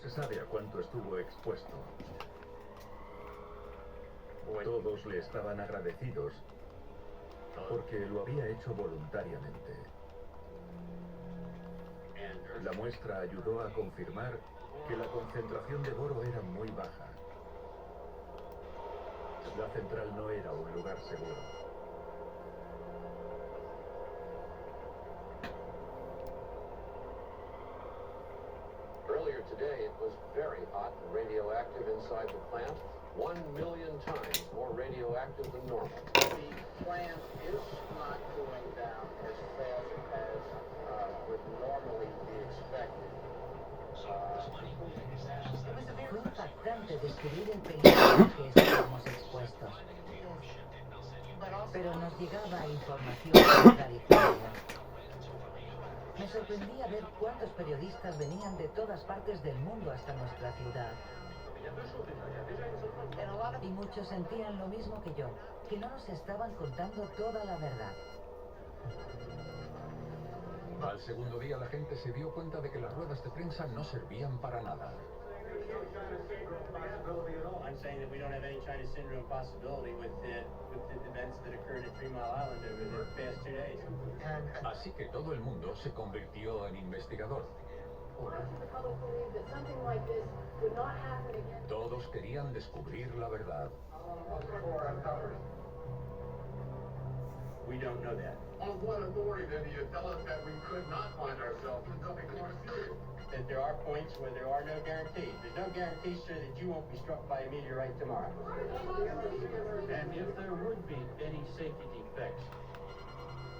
se sabe a cuánto estuvo expuesto. Todos le estaban agradecidos porque lo había hecho voluntariamente. La muestra ayudó a confirmar que la concentración de boro era muy baja. La central no era un lugar seguro. Earlier today, it was very hot and radioactive inside the plant. 1 million times more radioactive than normal. The plant is not going down as fast as would normally be expected. Fue impactante descubrir el peligro al que estábamos expuestos. Pero nos llegaba información contradictoria. Me sorprendía ver cuántos periodistas venían de todas partes del mundo hasta nuestra ciudad. Y muchos sentían lo mismo que yo, que no nos estaban contando toda la verdad. Al segundo día la gente se dio cuenta de que las ruedas de prensa no servían para nada. I'm saying that we don't have any China syndrome possibility with the events that occurred at 3 Mile Island over the past 2 days. Así que todo el mundo se convirtió en investigador. Todos querían descubrir la verdad. We don't know that. On what authority then do you tell us that we could not find ourselves in something more serious? That there are points where there are no guarantees. There's no guarantee, sir, that you won't be struck by a meteorite tomorrow. And if there would be any safety defects,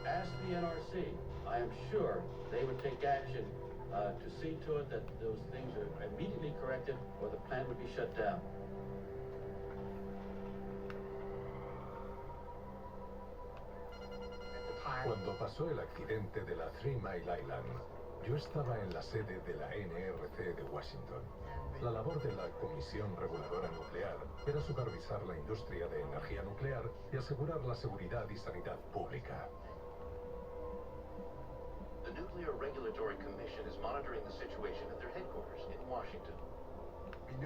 ask the NRC. I am sure they would take action to see to it that those things are immediately corrected or the plant would be shut down. Cuando pasó el accidente de la 3 Mile Island, yo estaba en la sede de la NRC de Washington. La labor de la Comisión Reguladora Nuclear era supervisar la industria de energía nuclear y asegurar la seguridad y sanidad pública. The Nuclear Regulatory Commission is monitoring the situation at their headquarters in Washington.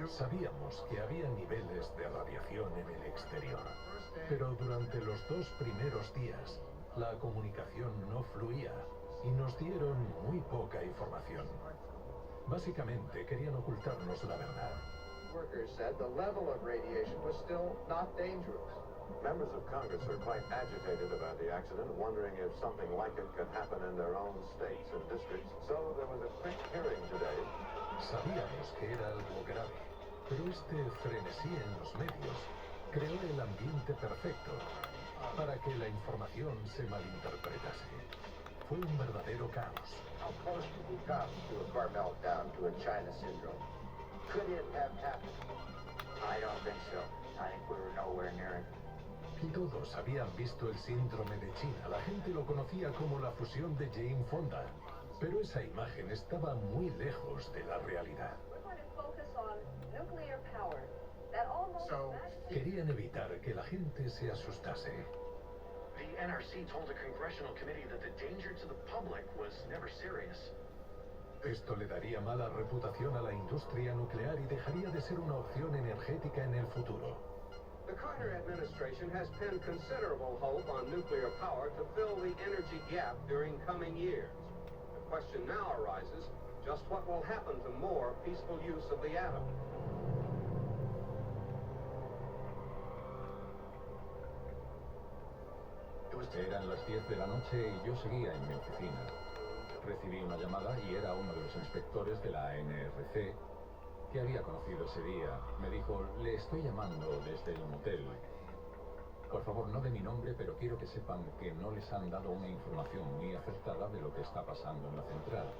Sabíamos que había niveles de radiación en el exterior, pero durante los 2 primeros días, la comunicación no fluía y nos dieron muy poca información. Básicamente querían ocultarnos la verdad. Workers said the level of radiation was still not dangerous. Members of Congress are quite agitated about the accident, wondering if something like it could happen in their own states and districts. So there was a quick hearing today. Sabíamos que era algo grave, pero este frenesí en los medios creó el ambiente perfecto para que la información se malinterpretase. Fue un verdadero caos. How close did we come to a car meltdown, to a China syndrome? Could it have happened? I don't think so. I think we were nowhere near it. Todos habían visto el síndrome de China. La gente lo conocía como la fusión de Jane Fonda. Pero esa imagen estaba muy lejos de la realidad. Querían evitar que la gente se asustase. The NRC told a congressional committee that the danger to the public was never serious. Esto le daría mala reputación a la industria nuclear y dejaría de ser una opción energética en el futuro. The Carter administration has pinned considerable hope on nuclear power to fill the energy gap during coming years. The question now arises, just what will happen to more peaceful use of the atom? Eran las 10 de la noche y yo seguía en mi oficina. Recibí una llamada y era uno de los inspectores de la NRC que había conocido ese día. Me dijo, le estoy llamando desde el motel. Por favor, no de mi nombre, pero quiero que sepan que no les han dado una información muy acertada de lo que está pasando en la central.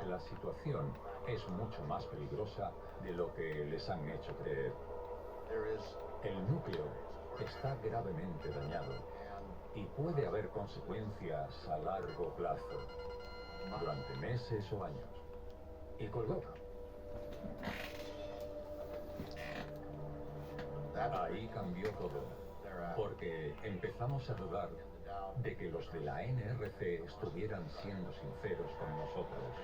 La situación es mucho más peligrosa de lo que les han hecho creer. El núcleo está gravemente dañado y puede haber consecuencias a largo plazo, durante meses o años. Y colgó. Ahí cambió todo, porque empezamos a dudar de que los de la NRC estuvieran siendo sinceros con nosotros.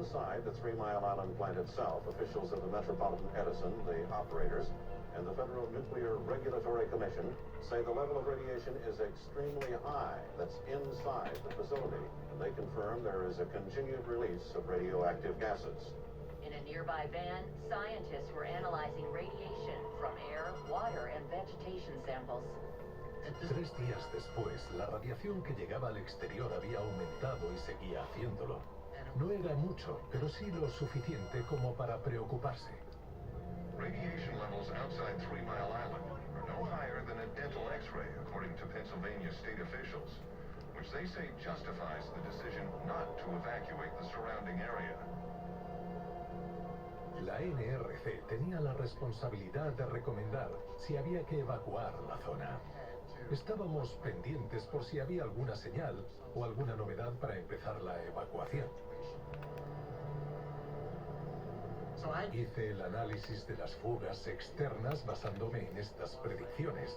Inside the 3 Mile Island plant itself, officials of the Metropolitan Edison, the operators, and the Federal Nuclear Regulatory Commission say the level of radiation is extremely high. That's inside the facility. And they confirm there is a continued release of radioactive gases. In a nearby van, scientists were analyzing radiation from air, water, and vegetation samples. 3 días después, la radiación que llegaba al exterior había aumentado y seguía haciéndolo. No era mucho, pero sí lo suficiente como para preocuparse. Radiation levels outside 3 Mile Island are no higher than a dental X-ray, according to Pennsylvania state officials, which they say justifies the decision not to evacuate the surrounding area. La NRC tenía la responsabilidad de recomendar si había que evacuar la zona. Estábamos pendientes por si había alguna señal o alguna novedad para empezar la evacuación. Hice el análisis de las fugas externas basándome en estas predicciones.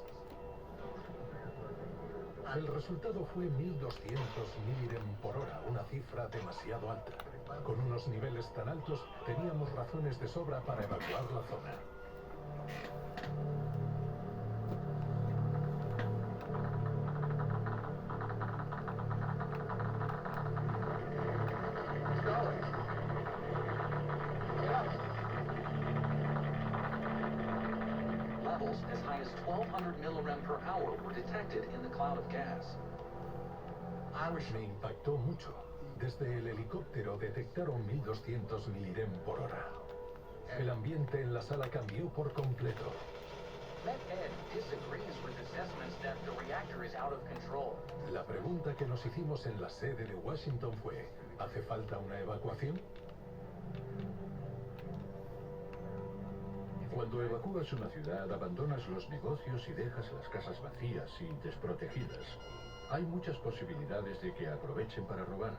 El resultado fue 1200 milirem por hora, una cifra demasiado alta. Con unos niveles tan altos, teníamos razones de sobra para evacuar la zona. Levels as high as 1200 millirem per hour were detected in the cloud of gas. Me impactó mucho. Desde el helicóptero detectaron 1200 milirem por hora. El ambiente en la sala cambió por completo. MetEd disagrees with assessments that the reactor is out of control. La pregunta que nos hicimos en la sede de Washington fue, ¿hace falta una evacuación? Cuando evacúas una ciudad, abandonas los negocios y dejas las casas vacías y desprotegidas. Hay muchas posibilidades de que aprovechen para robar.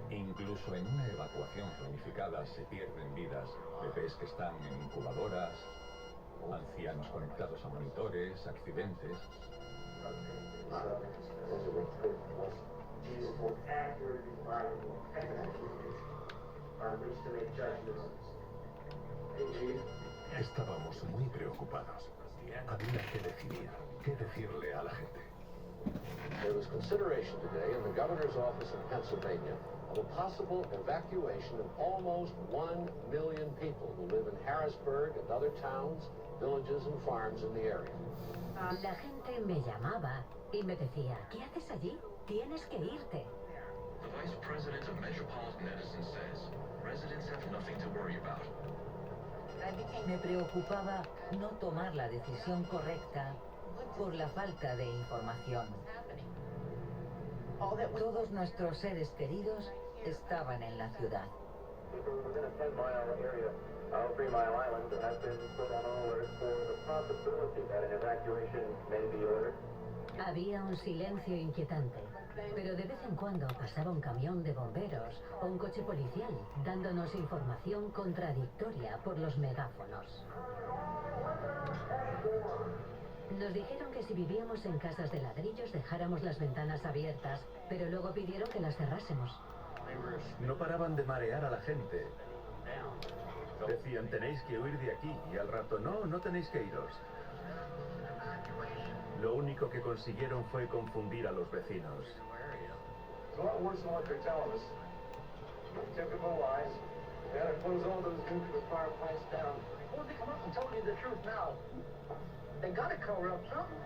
Incluso en una evacuación planificada se pierden vidas, bebés que están en incubadoras, ancianos conectados a monitores, accidentes. Estábamos muy preocupados. Había que decidir qué decirle a la gente. There was consideration today in the governor's office in Pennsylvania of a possible evacuation of almost 1 million people who live in Harrisburg and other towns, villages and farms in the area. La gente me llamaba y me decía, ¿qué haces allí? Tienes que irte. The vice president of Metropolitan Edison says residents have nothing to worry about. Me preocupaba no tomar la decisión correcta por la falta de información. Todos nuestros seres queridos estaban en la ciudad. People within a 10-mile area of 3 Mile Island have been put on alert for the possibility that an evacuation may be ordered. Había un silencio inquietante, pero de vez en cuando pasaba un camión de bomberos o un coche policial dándonos información contradictoria por los megáfonos. Nos dijeron que si vivíamos en casas de ladrillos dejáramos las ventanas abiertas, pero luego pidieron que las cerrásemos. No paraban de marear a la gente. Decían, tenéis que huir de aquí, y al rato, no tenéis que iros. Lo único que consiguieron fue confundir a los vecinos. It's a lot worse than what they're telling us. Typical lies. We gotta close all those nuclear power plants down. Well, they come up and tell you the truth now. They gotta cover up something.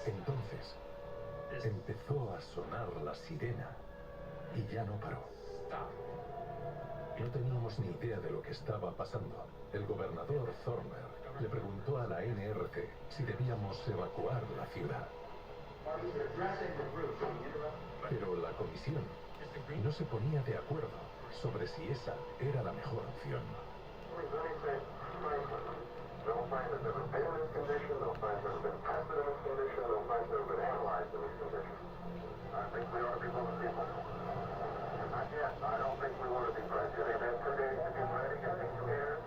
Entonces, empezó a sonar la sirena y ya no paró. No teníamos ni idea de lo que estaba pasando. El gobernador Thornberg le preguntó a la NRC si debíamos evacuar la ciudad. Pero la comisión no se ponía de acuerdo sobre si esa era la mejor opción. They'll find that there was been in this condition, they'll find there's been tested in this condition, they'll find there's been analyzed in this condition. I think we ought to be one of the people. Not yet. I don't think we want to be pressured. They've had 2 days to get ready, get things prepared.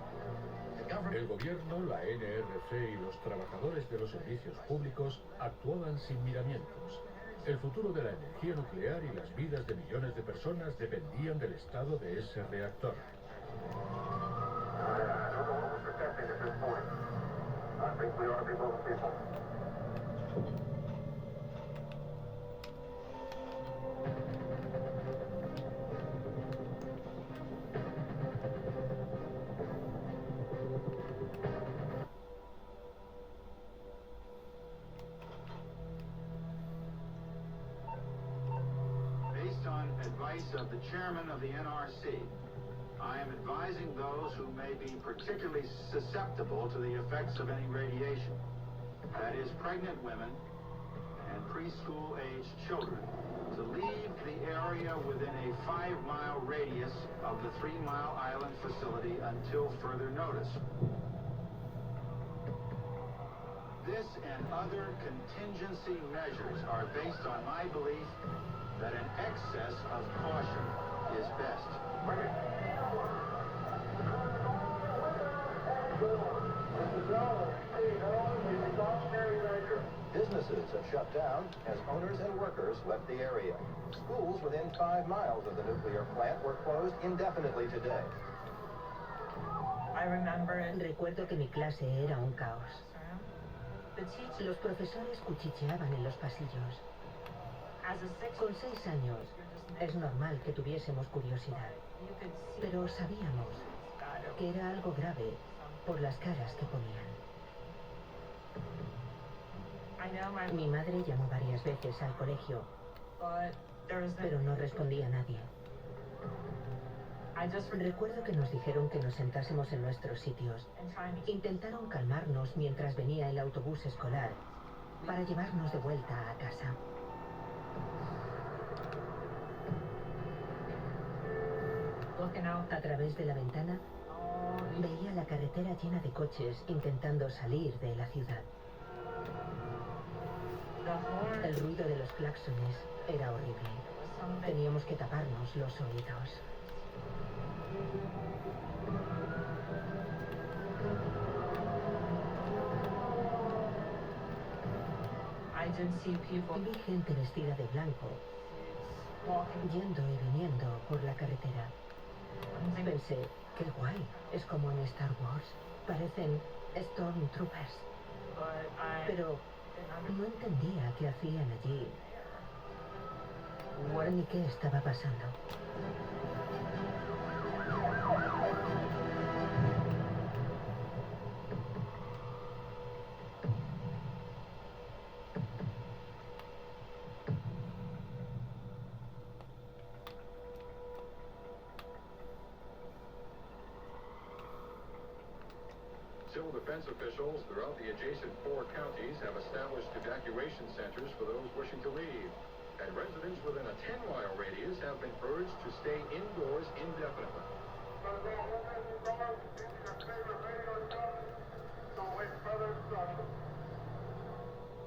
El gobierno, la NRC y los trabajadores de los servicios públicos actuaban sin miramientos. El futuro de la energía nuclear y las vidas de millones de personas dependían del estado de ese reactor. Based on advice of the chairman of the NRC, I am advising those who may be particularly susceptible to the effects of any radiation, that is, pregnant women and preschool-aged children, to leave the area within a 5-mile radius of the 3 Mile Island facility until further notice. This and other contingency measures are based on my belief that an excess of caution is best. Businesses have shut down as owners and workers left the area. Schools within 5 miles of the nuclear plant were closed indefinitely today. Recuerdo que mi clase era un caos. Los profesores cuchicheaban en los pasillos. Con 6 años es normal que tuviésemos curiosidad, pero sabíamos que era algo grave por las caras que ponían. Mi madre llamó varias veces al colegio, pero no respondía nadie. Recuerdo que nos dijeron que nos sentásemos en nuestros sitios. Intentaron calmarnos mientras venía el autobús escolar para llevarnos de vuelta a casa. A través de la ventana veía la carretera llena de coches intentando salir de la ciudad. El ruido de los claxones era horrible. Teníamos que taparnos los oídos. Vi gente vestida de blanco, yendo y viniendo por la carretera. Pensé, qué guay, es como en Star Wars. Parecen Stormtroopers. Pero no entendía qué hacían allí, ni qué estaba pasando. Civil defense officials throughout the adjacent 4 counties have established evacuation centers for those wishing to leave. And residents within a 10-mile radius have been urged to stay indoors indefinitely.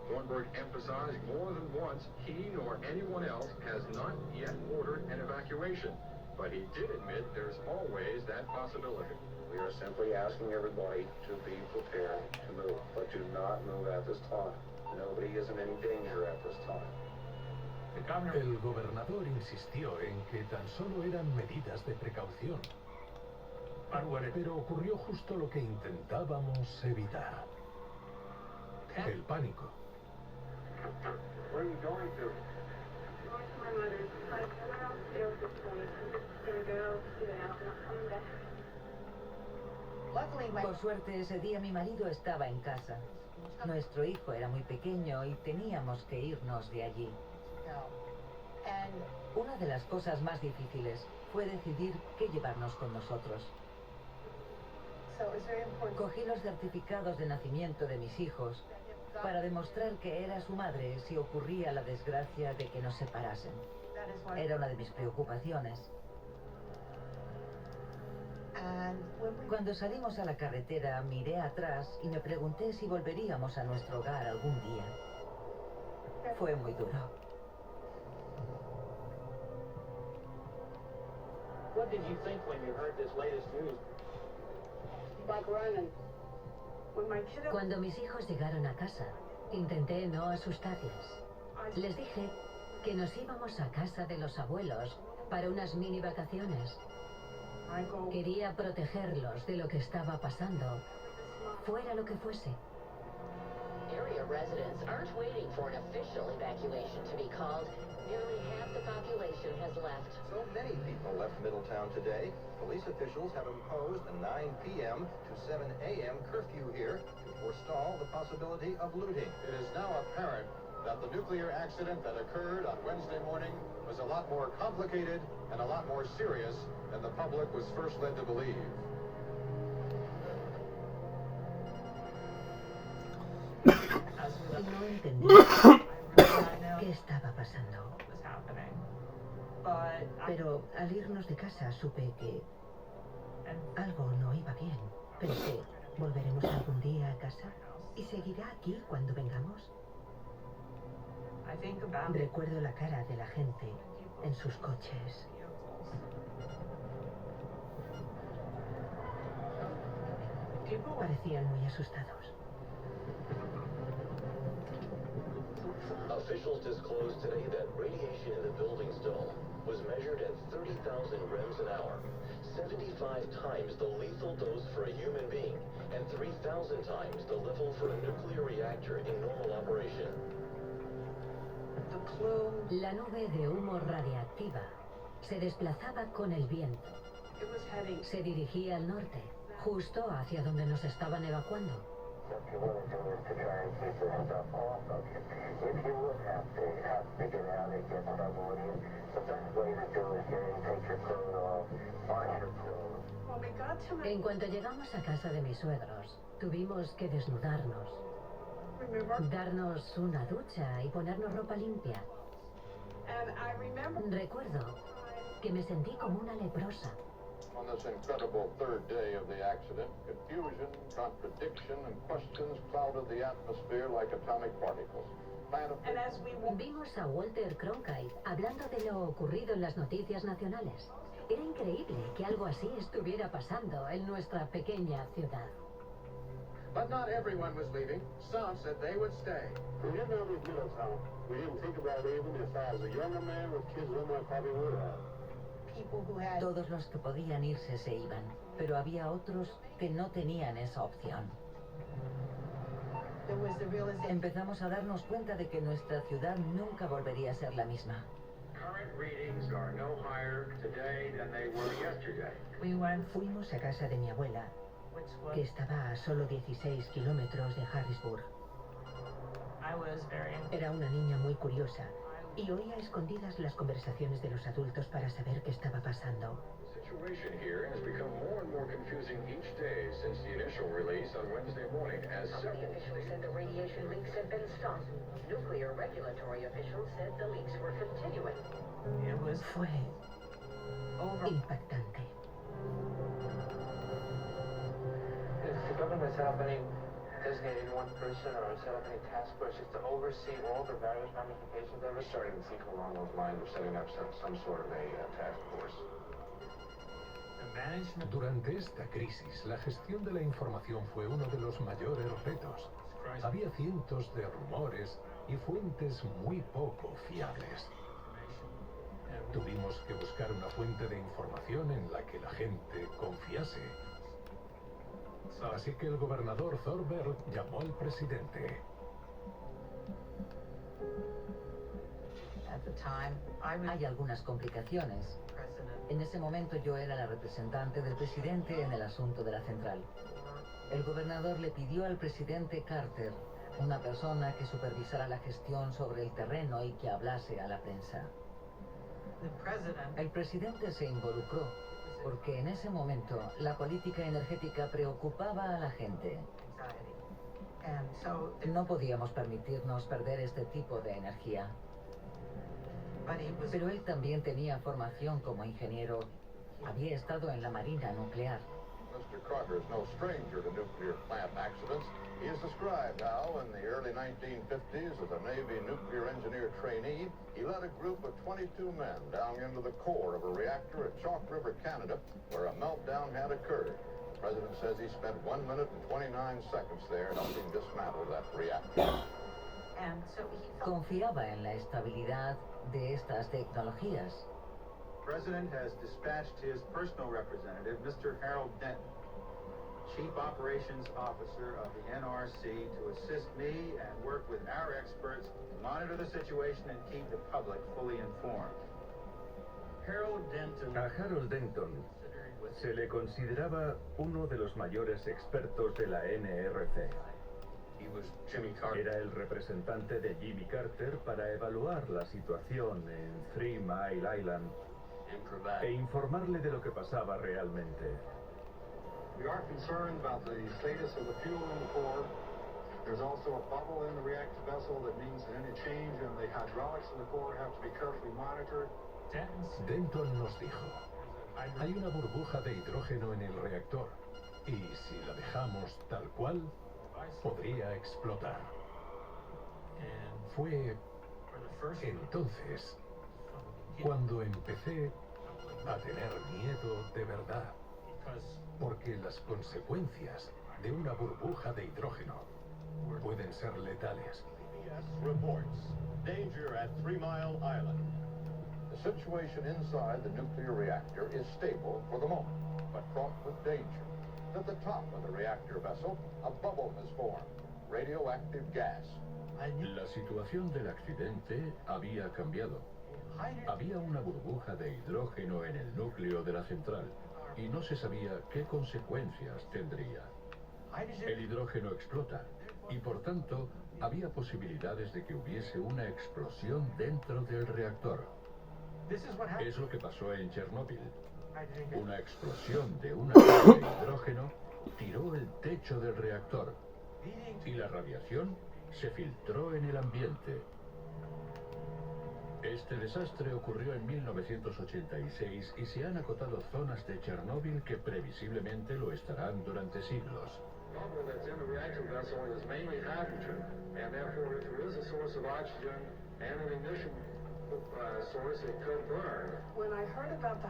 Thornburg emphasized more than once he nor anyone else has not yet ordered an evacuation, but he did admit there's always that possibility. We are simply asking everybody to be prepared to move, but do not move at this time. Nobody is in any danger at this time. El gobernador insistió en que tan solo eran medidas de precaución. Pero ocurrió justo lo que intentábamos evitar. El pánico. Where are you going to? Por suerte, ese día mi marido estaba en casa. Nuestro hijo era muy pequeño y teníamos que irnos de allí. Una de las cosas más difíciles fue decidir qué llevarnos con nosotros. Cogí los certificados de nacimiento de mis hijos para demostrar que era su madre si ocurría la desgracia de que nos separasen. Era una de mis preocupaciones. Cuando salimos a la carretera, miré atrás y me pregunté si volveríamos a nuestro hogar algún día. Fue muy duro. What did you think when you heard this latest news? Cuando mis hijos llegaron a casa, intenté no asustarles. Les dije que nos íbamos a casa de los abuelos para unas mini vacaciones. Quería protegerlos de lo que estaba pasando, fuera lo que fuese. Area residents aren't waiting for an official evacuation to be called. Nearly half the population has left. So many people left Middletown today. Police officials have imposed a 9 p.m. to 7 a.m. curfew here to forestall the possibility of looting. It is now apparent that the nuclear accident that occurred on Wednesday morning was a lot more complicated and a lot more serious than the public was first led to believe. No entendía qué estaba pasando. Pero al irnos de casa supe que algo no iba bien. Pensé, ¿volveremos algún día a casa? ¿Y seguirá aquí cuando vengamos? Recuerdo la cara de la gente en sus coches. Parecían muy asustados. Officials disclosed today that radiation in the building's dome was measured at 30,000 rems an hour, 75 times the lethal dose for a human being, and 3,000 times the level for a nuclear reactor in normal operation. La nube de humo radiactiva se desplazaba con el viento. Se dirigía al norte, justo hacia donde nos estaban evacuando. En cuanto llegamos a casa de mis suegros, tuvimos que desnudarnos, darnos una ducha y ponernos ropa limpia. Recuerdo que me sentí como una leprosa. On this incredible third day of the accident, confusion, contradiction, and questions clouded the atmosphere like atomic particles. Vimos a Walter Cronkite hablando de lo ocurrido en las noticias nacionales. Era increíble que algo así estuviera pasando en nuestra pequeña ciudad. But not everyone was leaving. Some said they would stay. We didn't know this Middletown. We didn't think about leaving. If I was a younger man with kids with me, I probably would have. Todos los que podían irse se iban, pero había otros que no tenían esa opción. Empezamos a darnos cuenta de que nuestra ciudad nunca volvería a ser la misma. Fuimos a casa de mi abuela, que estaba a solo 16 kilómetros de Harrisburg. Era una niña muy curiosa y oía a escondidas las conversaciones de los adultos para saber qué estaba pasando. The situation here has become more and more confusing each day since the initial release on Wednesday morning, as several Officials said the radiation leaks had been stopped. Nuclear regulatory officials said the leaks were continuing. Fue impactante. If the government is happening, designating one person or set up any task forces to oversee all the various ramifications of it? Starting to think along those lines of setting up some sort of a task force. Durante esta crisis, la gestión de la información fue uno de los mayores retos. Había cientos de rumores y fuentes muy poco fiables. Tuvimos que buscar una fuente de información en la que la gente confiase. Así que el gobernador Thorberg llamó al presidente. Hay algunas complicaciones. En ese momento yo era la representante del presidente en el asunto de la central. El gobernador le pidió al presidente Carter, una persona que supervisara la gestión sobre el terreno y que hablase a la prensa. El presidente se involucró porque en ese momento la política energética preocupaba a la gente. No podíamos permitirnos perder este tipo de energía. Pero él también tenía formación como ingeniero. Había estado en la Marina Nuclear. Mr. Carter is no stranger to nuclear plant accidents. He is described how, in the early 1950s, as a Navy nuclear engineer trainee, he led a group of 22 men down into the core of a reactor at Chalk River, Canada, where a meltdown had occurred. The president says he spent 1 minute and 29 seconds there helping dismantle that reactor. Confiaba en la estabilidad de estas tecnologías. The President has dispatched his personal representative, Mr. Harold Denton, Chief Operations Officer of the NRC, to assist me and work with our experts to monitor the situation and keep the public fully informed. A Harold Denton se le consideraba uno de los mayores expertos de la NRC. Era el representante de Jimmy Carter para evaluar la situación en 3 Mile Island e informarle de lo que pasaba realmente. We are concerned about the status of the fuel in the core. There's also a bubble in the reactor vessel that means that any change in the hydraulics in the core have to be carefully monitored. Denton nos dijo, hay una burbuja de hidrógeno en el reactor y si la dejamos tal cual, podría explotar. Fue entonces cuando empecé a tener miedo de verdad, porque las consecuencias de una burbuja de hidrógeno pueden ser letales. Reports. Danger at 3 Mile Island. The situation inside the nuclear reactor is stable for the moment, but fraught with danger. At the top of the reactor vessel, a bubble has formed. Radioactive gas. La situación del accidente había cambiado. Había una burbuja de hidrógeno en el núcleo de la central y no se sabía qué consecuencias tendría. El hidrógeno explota y por tanto había posibilidades de que hubiese una explosión dentro del reactor. Es lo que pasó en Chernóbil. Una explosión de una bomba de hidrógeno tiró el techo del reactor y la radiación se filtró en el ambiente. Este desastre ocurrió en 1986 y se han acotado zonas de Chernóbil que previsiblemente lo estarán durante siglos.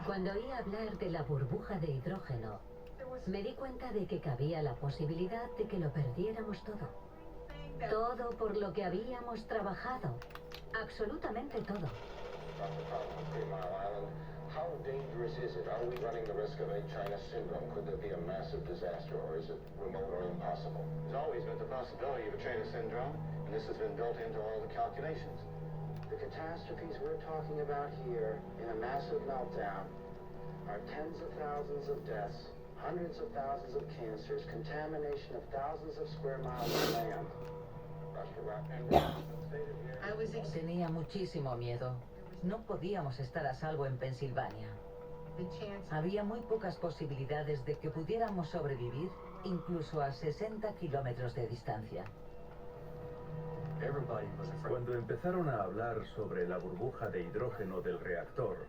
Cuando oí hablar de la burbuja de hidrógeno, me di cuenta de que cabía la posibilidad de que lo perdiéramos todo. Todo por lo que habíamos trabajado. Absolutamente todo. How dangerous is it? Are we running the risk of a China syndrome? Could there be a massive disaster, or is it remote or impossible? There's always been the possibility of a China syndrome, and this has been built into all the calculations. The catastrophes we're talking about here in a massive meltdown are tens of thousands of deaths, hundreds of thousands of cancers, contamination of thousands of square miles of land. Tenía muchísimo miedo. No podíamos estar a salvo en Pensilvania. Había muy pocas posibilidades de que pudiéramos sobrevivir, incluso a 60 kilómetros de distancia. Cuando empezaron a hablar sobre la burbuja de hidrógeno del reactor,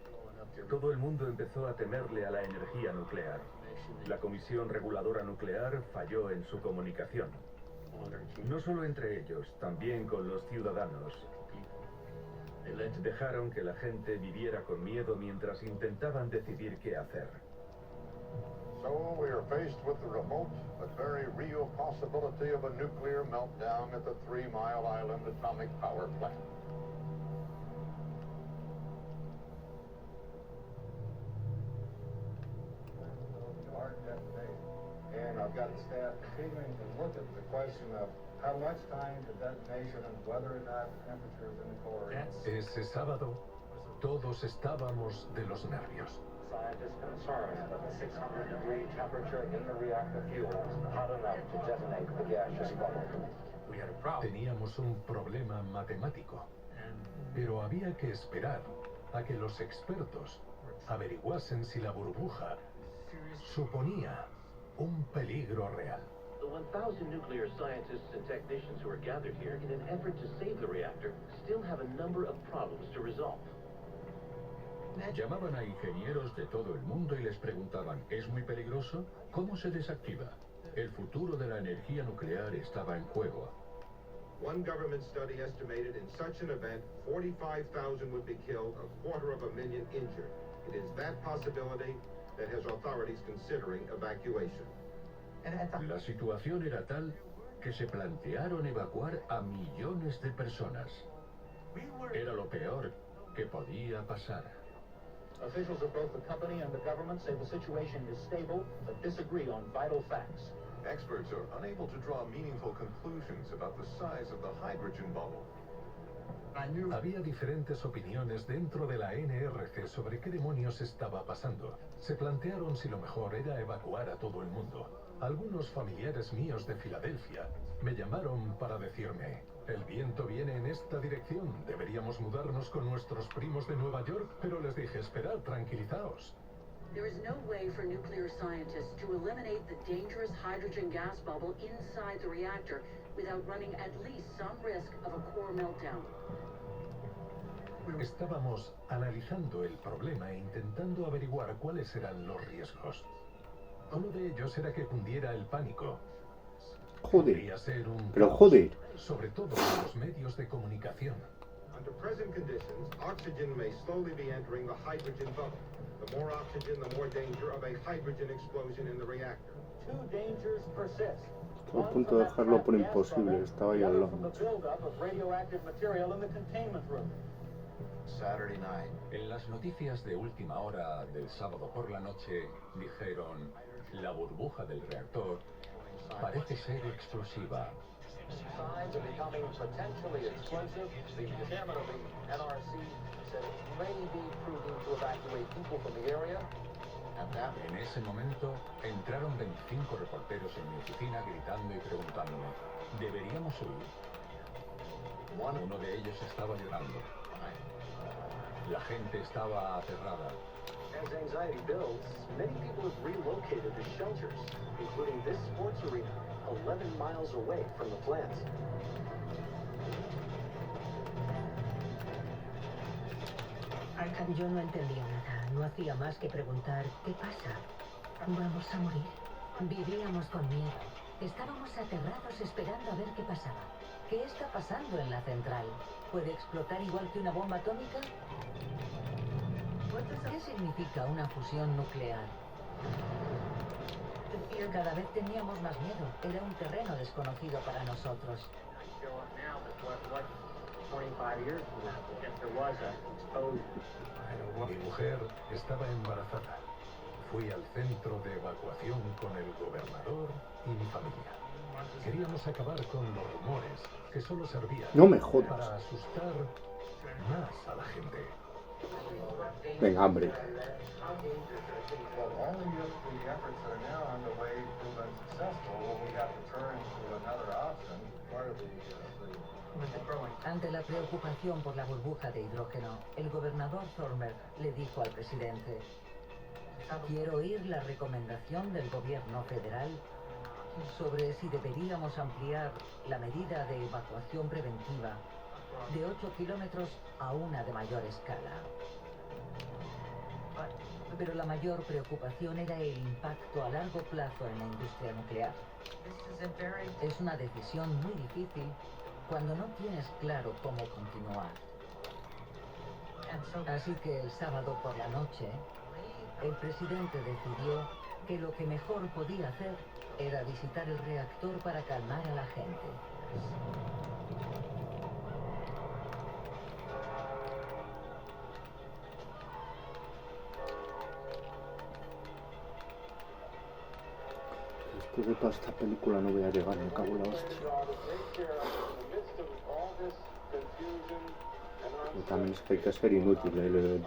todo el mundo empezó a temerle a la energía nuclear. La Comisión Reguladora Nuclear falló en su comunicación. No solo entre ellos, también con los ciudadanos. Dejaron que la gente viviera con miedo mientras intentaban decidir qué hacer. So we are faced with the remote but very real possibility of a nuclear meltdown at the 3 Mile Island atomic power plant. And I've got the staff continuing to look at the question of how much time to detonation and whether or not the temperatures in the core. Ese sábado, todos estábamos de los nervios. Scientists concerned that the 600-degree temperature in the reactor fuel is hot enough to detonate the gaseous bubble. Teníamos un problema matemático, pero había que esperar a que los expertos averiguasen si la burbuja suponía un peligro real. The 1,000 nuclear scientists and technicians who are gathered here in an effort to save the reactor still have a number of problems to resolve. Llamaban a ingenieros de todo el mundo y les preguntaban, ¿es muy peligroso? ¿Cómo se desactiva? El futuro de la energía nuclear estaba en juego. One government study estimated in such an event 45,000 would be killed, 250,000 injured. It is that possibility that has authorities considering evacuation. La situación era tal que se plantearon evacuar a millones de personas. Era lo peor ¿Qué podía pasar? Officials of both the company and the government say the situation is stable, but disagree on vital facts. Experts are unable to draw meaningful conclusions about the size of the hydrogen bubble. Había diferentes opiniones dentro de la NRC sobre qué demonios estaba pasando. Se plantearon si lo mejor era evacuar a todo el mundo. Algunos familiares míos de Filadelfia me llamaron para decirme: el viento viene en esta dirección, deberíamos mudarnos con nuestros primos de Nueva York, pero les dije: esperad, tranquilizaos. There is no way for nuclear scientists to eliminate the dangerous hydrogen gas bubble inside the reactor without running at least some risk of a core meltdown. Estábamos analizando el problema e intentando averiguar cuáles eran los riesgos. Uno de ellos era que cundiera el pánico. Joder. Ser un Pero caos, joder. sobre todo en los medios de comunicación. Under present conditions, oxygen may slowly be entering the hydrogen bubble. The more oxygen, the more danger of a hydrogen explosion in the reactor. Two dangers persist. Estoy a punto de dejarlo por imposible, estaba ahí al lado. From the buildup of radioactive material in the containment room. Saturday night. En las noticias de última hora del sábado por la noche dijeron: la burbuja del reactor parece ser explosiva. Signs of becoming potentially explosive. The chairman of the NRC said it may be prudent to evacuate people from the area. En ese momento entraron 25 reporteros en mi oficina gritando y preguntándome: ¿deberíamos huir? Uno de ellos estaba llorando. La gente estaba aterrada. As anxiety builds, many people have relocated to shelters, including this sports arena, 11 miles away from the plant. Yo no entendía nada, no hacía más que preguntar: ¿qué pasa? ¿Vamos a morir? Vivíamos con miedo. Estábamos aterrados esperando a ver qué pasaba. ¿Qué está pasando en la central? ¿Puede explotar igual que una bomba atómica? ¿Qué significa una fusión nuclear? Cada vez teníamos más miedo. Era un terreno desconocido para nosotros. Mi mujer estaba embarazada. Fui al centro de evacuación con el gobernador y mi familia. Queríamos acabar con los rumores que solo servían para asustar más a la gente. Venga, hambre. Well, only if the efforts that are now underway prove unsuccessful will we have to turn to another option. Part of the Ante la preocupación por la burbuja de hidrógeno, el gobernador Thornberg le dijo al presidente: quiero oír la recomendación del gobierno federal sobre si deberíamos ampliar la medida de evacuación preventiva de 8 kilómetros a una de mayor escala. Pero la mayor preocupación era el impacto a largo plazo en la industria nuclear. Es una decisión muy difícil cuando no tienes claro cómo continuar. Así que el sábado por la noche, el presidente decidió que lo que mejor podía hacer era visitar el reactor para calmar a la gente. Después de toda esta película no voy a llegar, me cago en la hostia. Y también es que hay que ser inútil,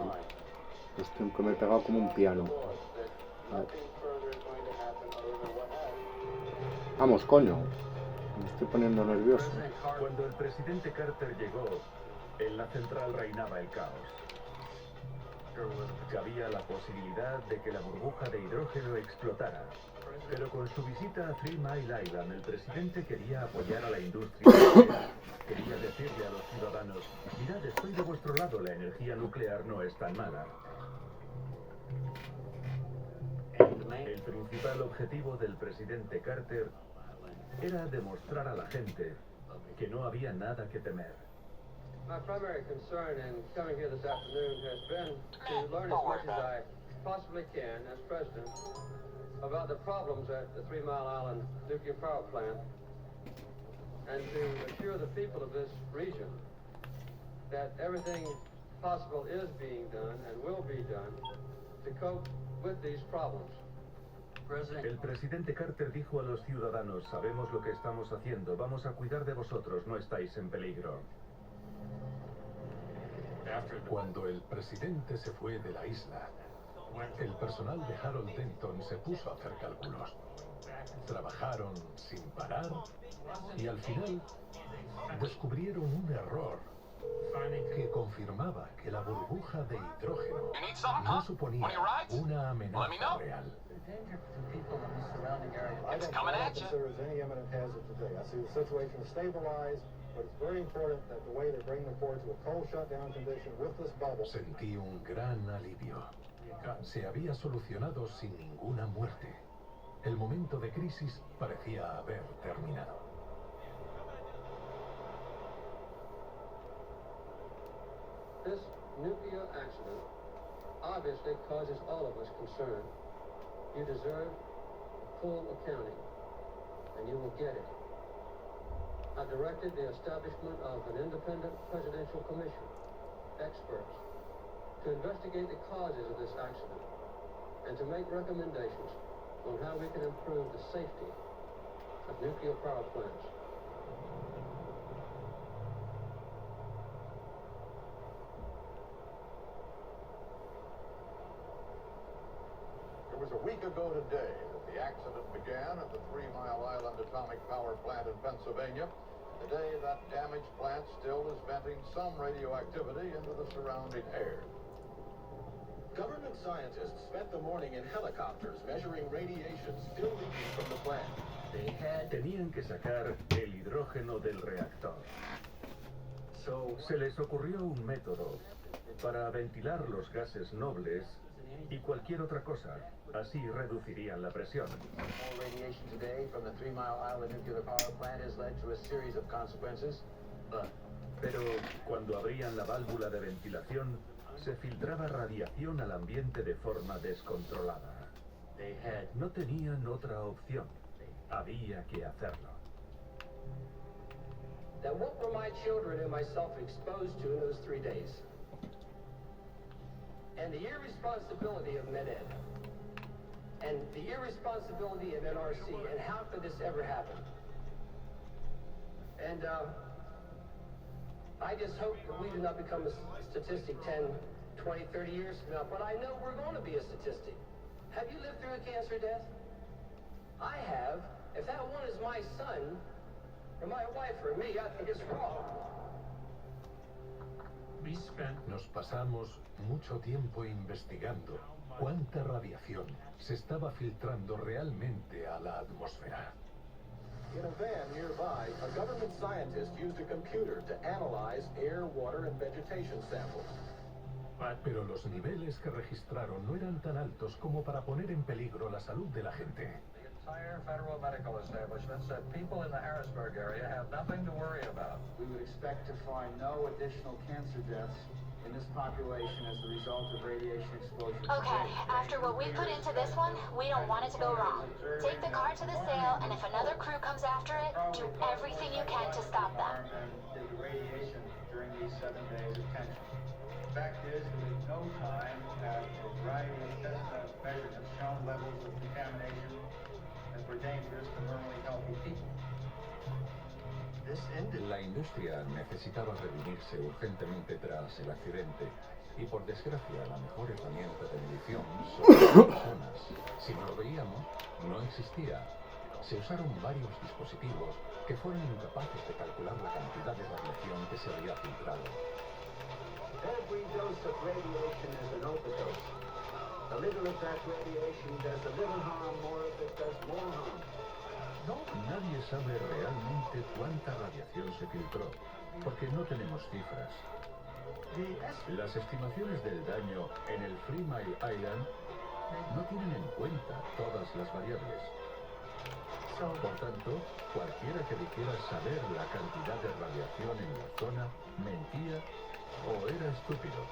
Hostia, que me he pegado como un piano. Vamos, coño. Me estoy poniendo nervioso. Cuando el presidente Carter llegó, en la central reinaba el caos. Cabía la posibilidad de que la burbuja de hidrógeno explotara. Pero con su visita a 3 Mile Island, el presidente quería apoyar a la industria nuclear. Quería decirle a los ciudadanos: mirad, estoy de vuestro lado, la energía nuclear no es tan mala. El principal objetivo del presidente Carter era demostrar a la gente que no había nada que temer. My primary concern in coming here this afternoon has been to learn as much as I possibly can as president about the problems at the 3 Mile Island nuclear power plant and to assure the people of this region that everything possible is being done and will be done to cope with these problems. El presidente Carter dijo a los ciudadanos, sabemos lo que estamos haciendo, vamos a cuidar de vosotros, no estáis en peligro. Cuando el presidente se fue de la isla, el personal de Harold Denton se puso a hacer cálculos. Trabajaron sin parar y al final descubrieron un error que confirmaba que la burbuja de hidrógeno no suponía una amenaza real. I don't think there is any imminent hazard today. I see the situation is stabilized, but it's very important that the way they bring them forward to a cold shutdown condition with this bubble. Sentí un gran alivio. Se había solucionado sin ninguna muerte. El momento de crisis parecía haber terminado. This nuclear accident obviously causes all of us concern. You deserve full accounting, and you will get it. I directed the establishment of an independent presidential commission, experts, to investigate the causes of this accident and to make recommendations on how we can improve the safety of nuclear power plants. It was a week ago today that the accident began at the 3 Mile Island Atomic Power Plant in Pennsylvania. Today, that damaged plant still is venting some radioactivity into the surrounding air. Government scientists spent the morning in helicopters measuring radiation still leaking from the plant. Tenían que sacar el hidrógeno del reactor. Se les ocurrió un método para ventilar los gases nobles y cualquier otra cosa. Así reducirían la presión. Radiation today from the 3 Mile Island nuclear power plant has led to a series of consequences. Pero cuando abrían la válvula de ventilación, se filtraba radiación al ambiente de forma descontrolada. No tenían otra opción. Había que hacerlo. Now, what were my children and myself exposed to in those 3 days? And the irresponsibility of MedEd, and the irresponsibility of NRC, and how could this ever happen? And I just hope that we do not become a statistic 10, 20, 30 years from now, but I know we're going to be a statistic. Have you lived through a cancer death? I have. If that one is my son, or my wife, or me, I think it's wrong. Nos pasamos mucho tiempo investigando cuánta radiación se estaba filtrando realmente a la atmósfera. In a van nearby, a government scientist used a computer to analyze air, water, and vegetation samples. Pero los niveles que registraron no eran tan altos como para poner en peligro la salud de la gente. The entire federal medical establishment said people in the Harrisburg area have nothing to worry about. We would expect to find no additional cancer deaths in this population as the result of radiation exposure. Okay, after what we put into this one, we don't want it to go wrong. Take the car to the sale, and if another crew comes after it, do everything you can to stop them. The radiation during these 7 days of tension. The fact is that in no time have a variety of test measurements shown levels of contamination that were dangerous to normally healthy people. La industria necesitaba reunirse urgentemente tras el accidente y por desgracia la mejor herramienta de medición son las personas. Si no lo veíamos, no existía. Se usaron varios dispositivos que fueron incapaces de calcular la cantidad de radiación que se había filtrado. Every dose of radiation is an overdose. A little of that radiation does a little harm, more of it does more harm. Nadie sabe realmente cuánta radiación se filtró, porque no tenemos cifras. Las estimaciones del daño en el 3 Mile Island no tienen en cuenta todas las variables. Por tanto, cualquiera que dijera saber la cantidad de radiación en la zona mentía o era estúpido.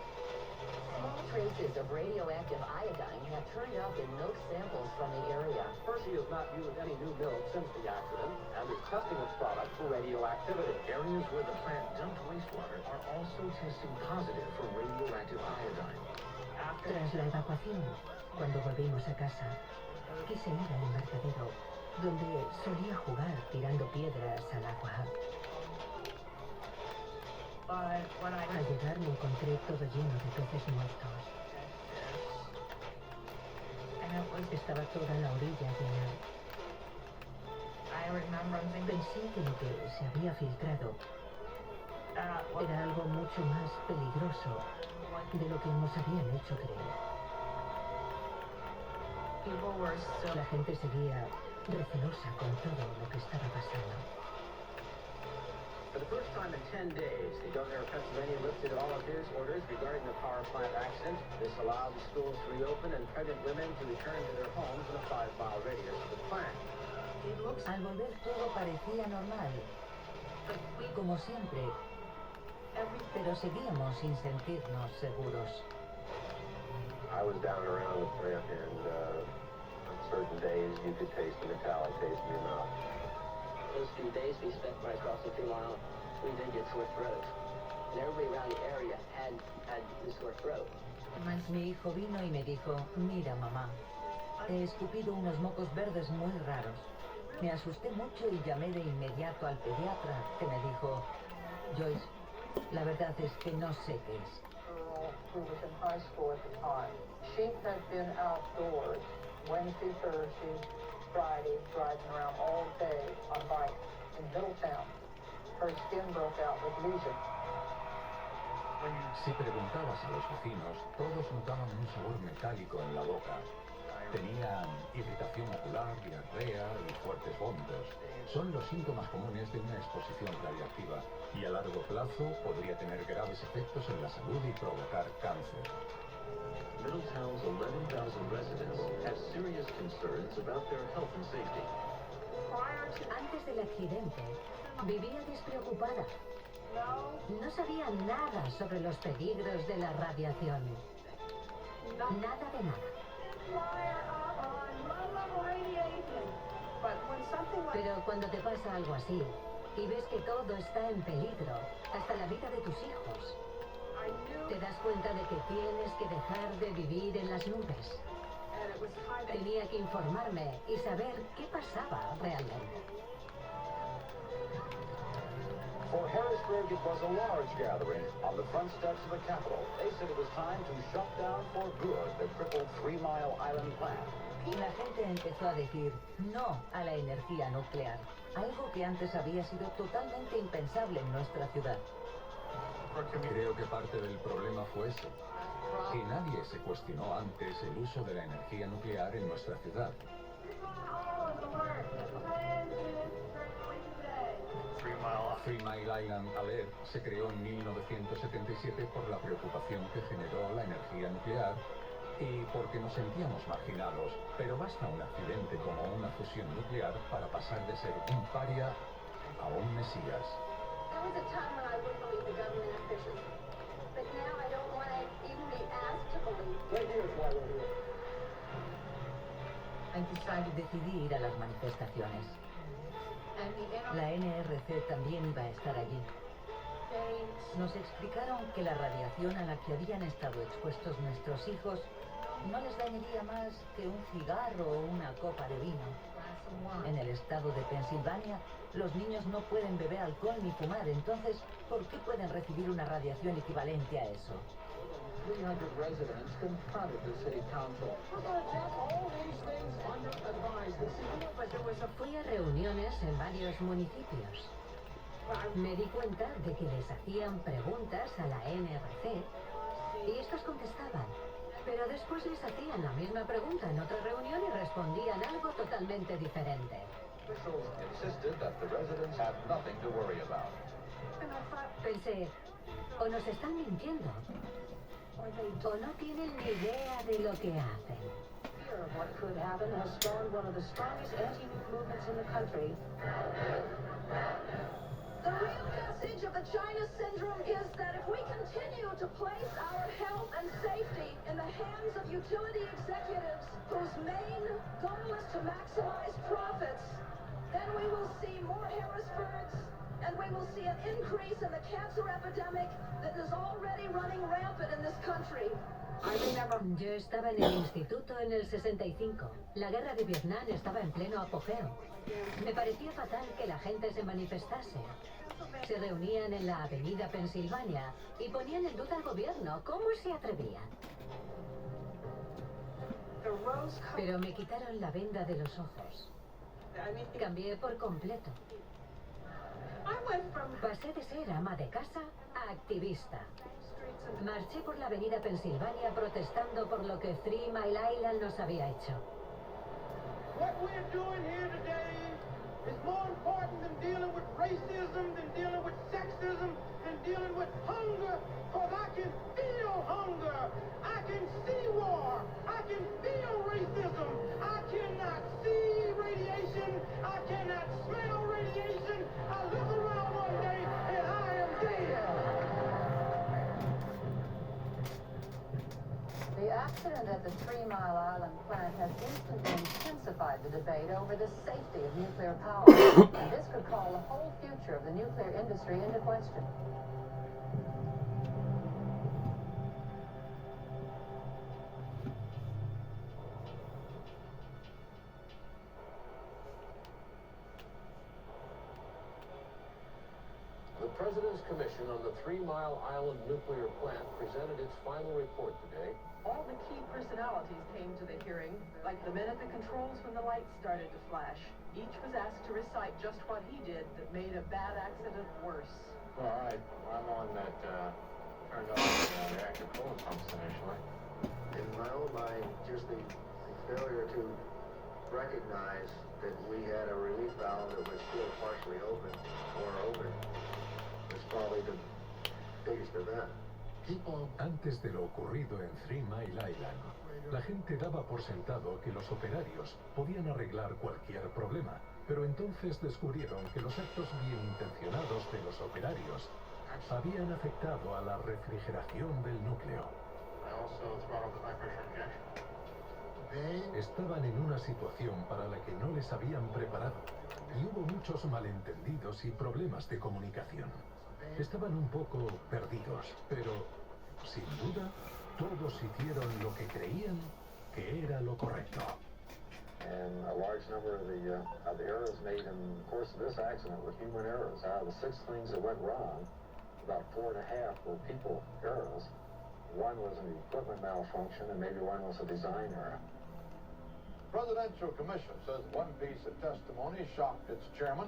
Small traces of radioactive iodine have turned up in milk samples from the area. Hershey has not used any new milk since the accident and is testing its product for radioactivity. Areas where the plant dumped wastewater are also testing positive for radioactive iodine. Tras la evacuación, cuando volvimos a casa, quise ir al embarcadero, donde solía jugar tirando piedras al agua. Al llegar me encontré todo lleno de peces muertos. Estaba toda la orilla llena. Pensé que lo que se había filtrado era algo mucho más peligroso de lo que nos habían hecho creer. La gente seguía recelosa con todo lo que estaba pasando. For the first time in 10 days, the governor of Pennsylvania lifted all of his orders regarding the power plant accident. This allowed the schools to reopen and pregnant women to return to their homes in a 5-mile radius of the plant. Al volver todo parecía normal, como siempre, pero seguíamos sin sentirnos seguros. I was down around the plant, and on certain days you could taste the metallic taste in your mouth. Those few days we spent right across the 3 mile, we did get sore throats. And everybody around the area had the sore throat. Mi hijo vino y me dijo, mira mamá, he escupido unos mocos verdes muy raros. Me asusté mucho y llamé de inmediato al pediatra, que me dijo, Joyce, la verdad es que no sé qué es. Who was in high school at the time. She had been outdoors Wednesday, Thursday, Friday, driving around all day on bike in Middletown. Her skin broke out with lesions. Si preguntabas a los vecinos, todos notaban un sabor metálico en la boca. Tenían irritación ocular, diarrea y fuertes vómitos. Son los síntomas comunes de una exposición radiactiva y a largo plazo podría tener graves efectos en la salud y provocar cáncer. Middletown's 11,000 residents have serious concerns about their health and safety. Antes del accidente, vivía despreocupada. No sabía nada sobre los peligros de la radiación. Nada de nada. Pero cuando te pasa algo así, y ves que todo está en peligro, hasta la vida de tus hijos, te das cuenta de que tienes que dejar de vivir en las nubes. Tenía que informarme y saber qué pasaba realmente. For Harrisburg, it was a large gathering on the front steps of the Capitol. They said it was time to shut down for good the crippled 3 Mile Island plant. La gente empezó a decir no a la energía nuclear, algo que antes había sido totalmente impensable en nuestra ciudad. Creo que parte del problema fue eso, que nadie se cuestionó antes el uso de la energía nuclear en nuestra ciudad. Three Mile Island Alert se creó en 1977 por la preocupación que generó la energía nuclear y porque nos sentíamos marginados, pero basta un accidente como una fusión nuclear para pasar de ser un paria a un mesías. There was a time when I wouldn't believe the government officials, but now I don't want to even be asked to believe. Decidí ir a las manifestaciones. La NRC también iba a estar allí. Nos explicaron que la radiación a la que habían estado expuestos nuestros hijos no les dañaría más que un cigarro o una copa de vino. En el estado de Pensilvania, los niños no pueden beber alcohol ni fumar, entonces, ¿por qué pueden recibir una radiación equivalente a eso? 300 residents confronted the city council. Fui a reuniones en varios municipios. Me di cuenta de que les hacían preguntas a la NRC y estos contestaban. Pero después les hacían la misma pregunta en otra reunión y respondían algo totalmente diferente. Officials insisted that the residents had nothing to worry about. Pensé, o nos están mintiendo, o no tienen ni idea de lo que hacen. Fear of what could happen has spawned one of the strongest anti-nuke movements in the country. The real message of the China syndrome is that if we continue to place our health and safety in the hands of utility executives whose main goal is to maximize profits, then we will see more Harrisburgs and we will see an increase in the cancer epidemic that is already running rampant in this country. Yo estaba en el instituto en el 65. La guerra de Vietnam estaba en pleno apogeo. Me parecía fatal que la gente se manifestase. Se reunían en la avenida Pensilvania y ponían en duda al gobierno. ¿Cómo se atrevían? Pero me quitaron la venda de los ojos. Cambié por completo. Pasé de ser ama de casa a activista. Marché por la avenida Pensilvania protestando por lo que 3 Mile Island nos había hecho. What we're doing here today is more important than dealing with racism, than dealing with sexism, than dealing with hunger, because I can feel hunger. I can see war. I can feel racism. I cannot see radiation. I cannot smell radiation. I look around one day and I am dead. The accident at the 3 Mile Island plant has instantly intensified the debate over the safety of nuclear power, and this could call the whole future of the nuclear industry into question. The President's Commission on the 3 Mile Island nuclear plant presented its final report today. All the key personalities came to the hearing, like the men at the controls when the lights started to flash. Each was asked to recite just what he did that made a bad accident worse. Well, I'm the one that turned off the reactor coolant pumps initially. In my own mind, just the failure to recognize that we had a relief valve that was still partially open or open was probably the biggest event. Antes de lo ocurrido en 3 Mile Island, la gente daba por sentado que los operarios podían arreglar cualquier problema, pero entonces descubrieron que los actos bien intencionados de los operarios habían afectado a la refrigeración del núcleo. Estaban en una situación para la que no les habían preparado y hubo muchos malentendidos y problemas de comunicación. Estaban un poco perdidos, pero sin duda todos hicieron lo que creían que era lo correcto. And a large number of the errors made in the course of this accident were human errors. Out of the 6 things that went wrong, about 4.5 were people errors. 1 was an equipment malfunction, and maybe 1 was a design error. Presidential Commission says one piece of testimony shocked its chairman.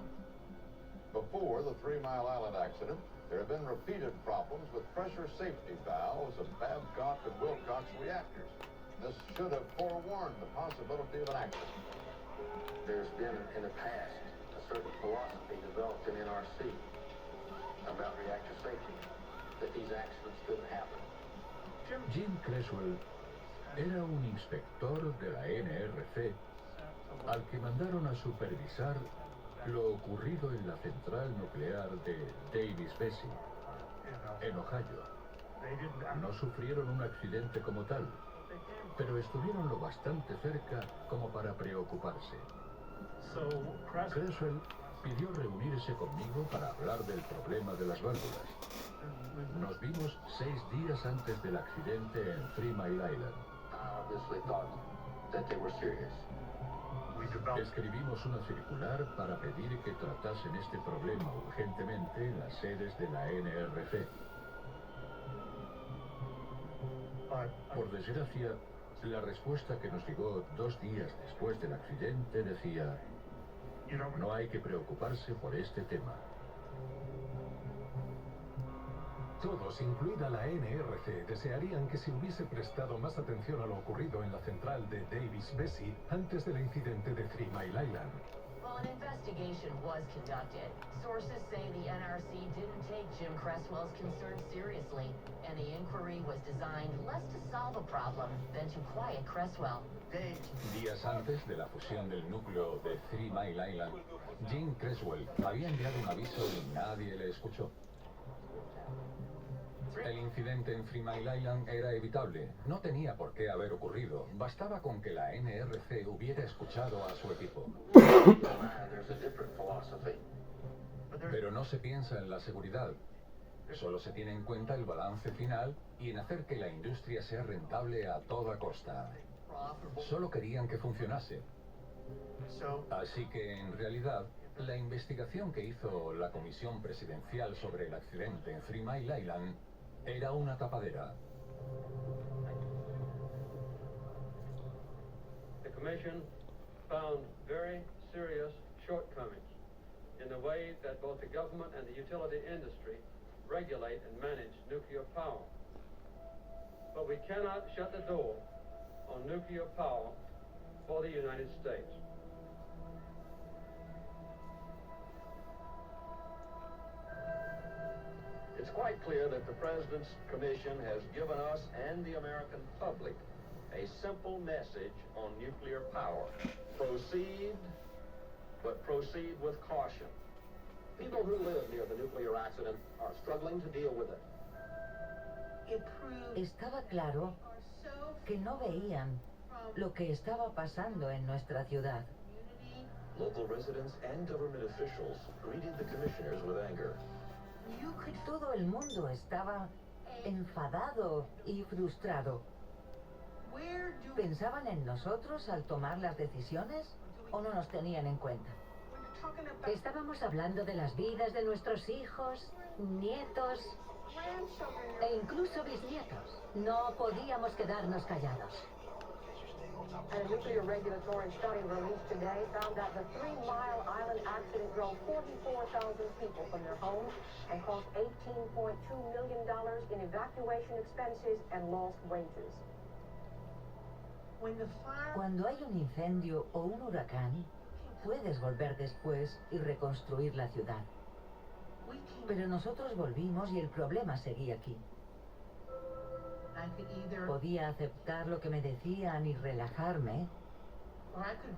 Before the 3 Mile Island accident, there have been repeated problems with pressure safety valves of Babcock and Wilcox reactors. This should have forewarned the possibility of an accident. There's been, in the past, a certain philosophy developed in NRC about reactor safety, that these accidents couldn't happen. Jim Creswell era un inspector de la NRC al que mandaron a supervisar lo ocurrido en la central nuclear de Davis-Besse, en Ohio. No sufrieron un accidente como tal, pero estuvieron lo bastante cerca como para preocuparse. Creswell pidió reunirse conmigo para hablar del problema de las válvulas. Nos vimos 6 días antes del accidente en 3 Mile Island. Escribimos una circular para pedir que tratasen este problema urgentemente en las sedes de la NRC. Por desgracia, la respuesta que nos llegó 2 días después del accidente decía: no hay que preocuparse por este tema. Todos, incluida la NRC, desearían que se hubiese prestado más atención a lo ocurrido en la central de Davis-Besse antes del incidente de 3 Mile Island. Well, an investigation was conducted. Sources say the NRC didn't take Jim Creswell's concerns seriously, and the inquiry was designed less to solve a problem than to quiet Creswell. Días antes de la fusión del núcleo de 3 Mile Island, Jim Creswell había enviado un aviso y nadie le escuchó. El incidente en 3 Mile Island era evitable. No tenía por qué haber ocurrido. Bastaba con que la NRC hubiera escuchado a su equipo. Pero no se piensa en la seguridad. Solo se tiene en cuenta el balance final y en hacer que la industria sea rentable a toda costa. Solo querían que funcionase. Así que, en realidad, la investigación que hizo la Comisión Presidencial sobre el accidente en 3 Mile Island era una tapadera. The Commission found very serious shortcomings in the way that both the government and the utility industry regulate and manage nuclear power. But we cannot shut the door on nuclear power for the United States. It's quite clear that the President's Commission has given us and the American public a simple message on nuclear power. Proceed, but proceed with caution. People who live near the nuclear accident are struggling to deal with it. Estaba claro que no veían lo que estaba pasando en nuestra ciudad. Local residents and government officials greeted the commissioners with anger. Todo el mundo estaba enfadado y frustrado. ¿Pensaban en nosotros al tomar las decisiones o no nos tenían en cuenta? Estábamos hablando de las vidas de nuestros hijos, nietos e incluso bisnietos. No podíamos quedarnos callados. And a nuclear regulatory study released today found that the 3 Mile Island accident drove 44,000 people from their homes and cost $18.2 million in evacuation expenses and lost wages. Cuando hay un incendio o un huracán, puedes volver después y reconstruir la ciudad. Pero nosotros volvimos y el problema seguía aquí. Podía aceptar lo que me decían y relajarme,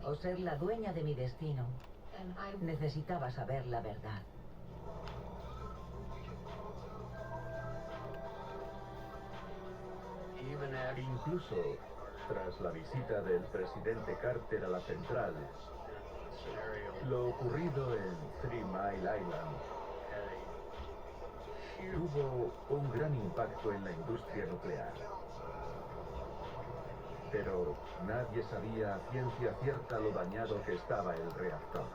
o ser la dueña de mi destino. Necesitaba saber la verdad. Incluso tras la visita del presidente Carter a la central, lo ocurrido en 3 Mile Island tuvo un gran impacto en la industria nuclear. Pero nadie sabía a ciencia cierta lo dañado que estaba el reactor.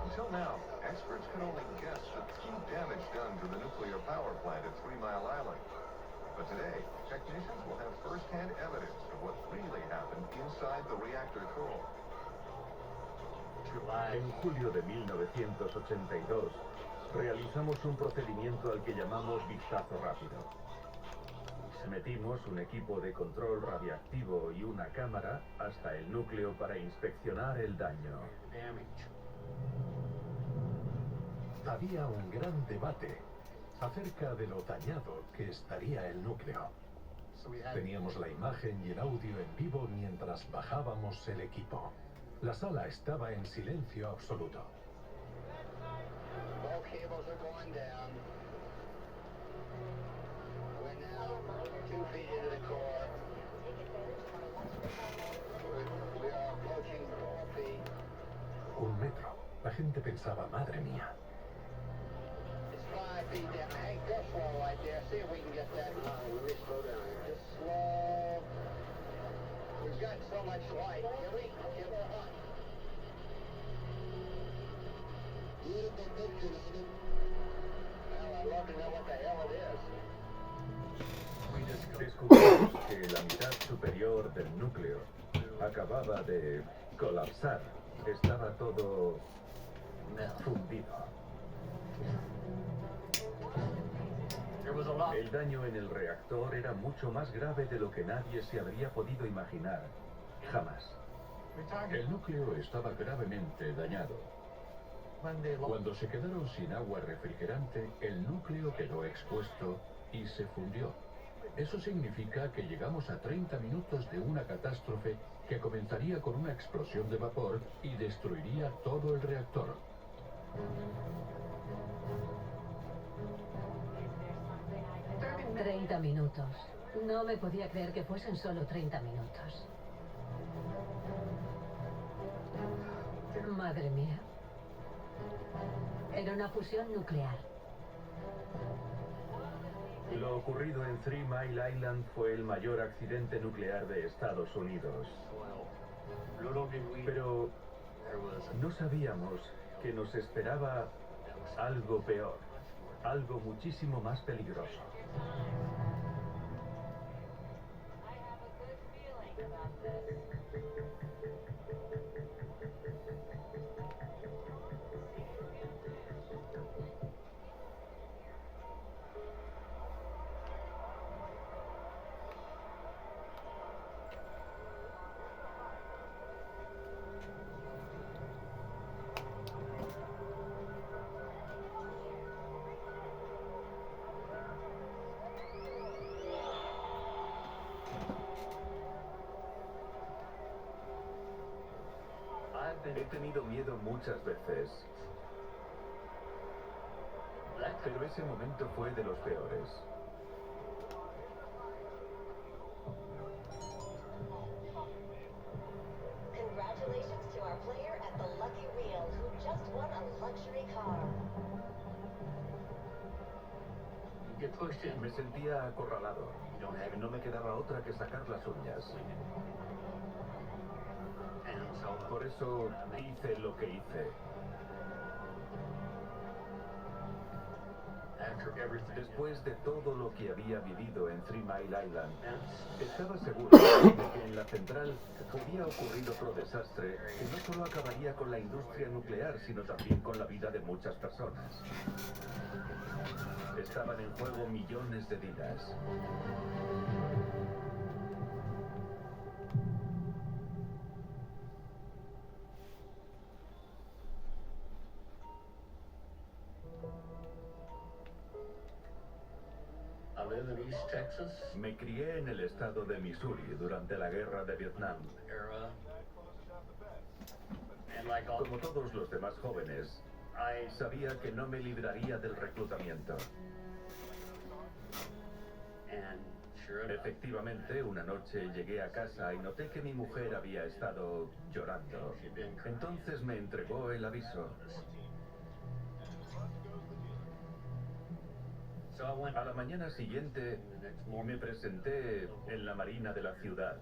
Until now, experts could only guess the true damage done to the nuclear power plant at 3 Mile Island. But today, technicians will have first-hand evidence of what really happened inside the reactor core. En julio de 1982, realizamos un procedimiento al que llamamos vistazo rápido. Metimos un equipo de control radiactivo y una cámara hasta el núcleo para inspeccionar el daño. Había un gran debate acerca de lo dañado que estaría el núcleo. Teníamos la imagen y el audio en vivo mientras bajábamos el equipo. La sala estaba en silencio absoluto. All cables are going down. We're now 2 feet into the core. We are approaching 4 feet. 1 metro. La gente pensaba, madre mía. It's 5 feet down. Hey, go slow right there. See if we can get that. Really slow down. Just slow. We've got so much light. Can we get the hot? Well, I'd love to know what the hell it is. Descubrimos que la mitad superior del núcleo acababa de colapsar. Estaba todo fundido. El daño en el reactor era mucho más grave de lo que nadie se habría podido imaginar. Jamás. El núcleo estaba gravemente dañado. Cuando se quedaron sin agua refrigerante, el núcleo quedó expuesto y se fundió. Eso significa que llegamos a 30 minutos de una catástrofe que comenzaría con una explosión de vapor y destruiría todo el reactor. 30 minutos. No me podía creer que fuesen solo 30 minutos. Madre mía. Era una fusión nuclear. Lo ocurrido en 3 Mile Island fue el mayor accidente nuclear de Estados Unidos. Pero no sabíamos que nos esperaba algo peor, algo muchísimo más peligroso. He tenido miedo muchas veces, pero ese momento fue de los peores. Congratulations to our player at the Lucky Reel who just won a luxury car. Me sentía acorralado. No me quedaba otra que sacar las uñas. Por eso hice lo que hice. Después de todo lo que había vivido en 3 Mile Island, estaba seguro de que en la central podía ocurrir otro desastre que no solo acabaría con la industria nuclear, sino también con la vida de muchas personas. Estaban en juego millones de vidas. Me crié en el estado de Missouri durante la guerra de Vietnam. Como todos los demás jóvenes, sabía que no me libraría del reclutamiento. Efectivamente, una noche llegué a casa y noté que mi mujer había estado llorando. Entonces me entregó el aviso. A la mañana siguiente me presenté en la Marina de la ciudad,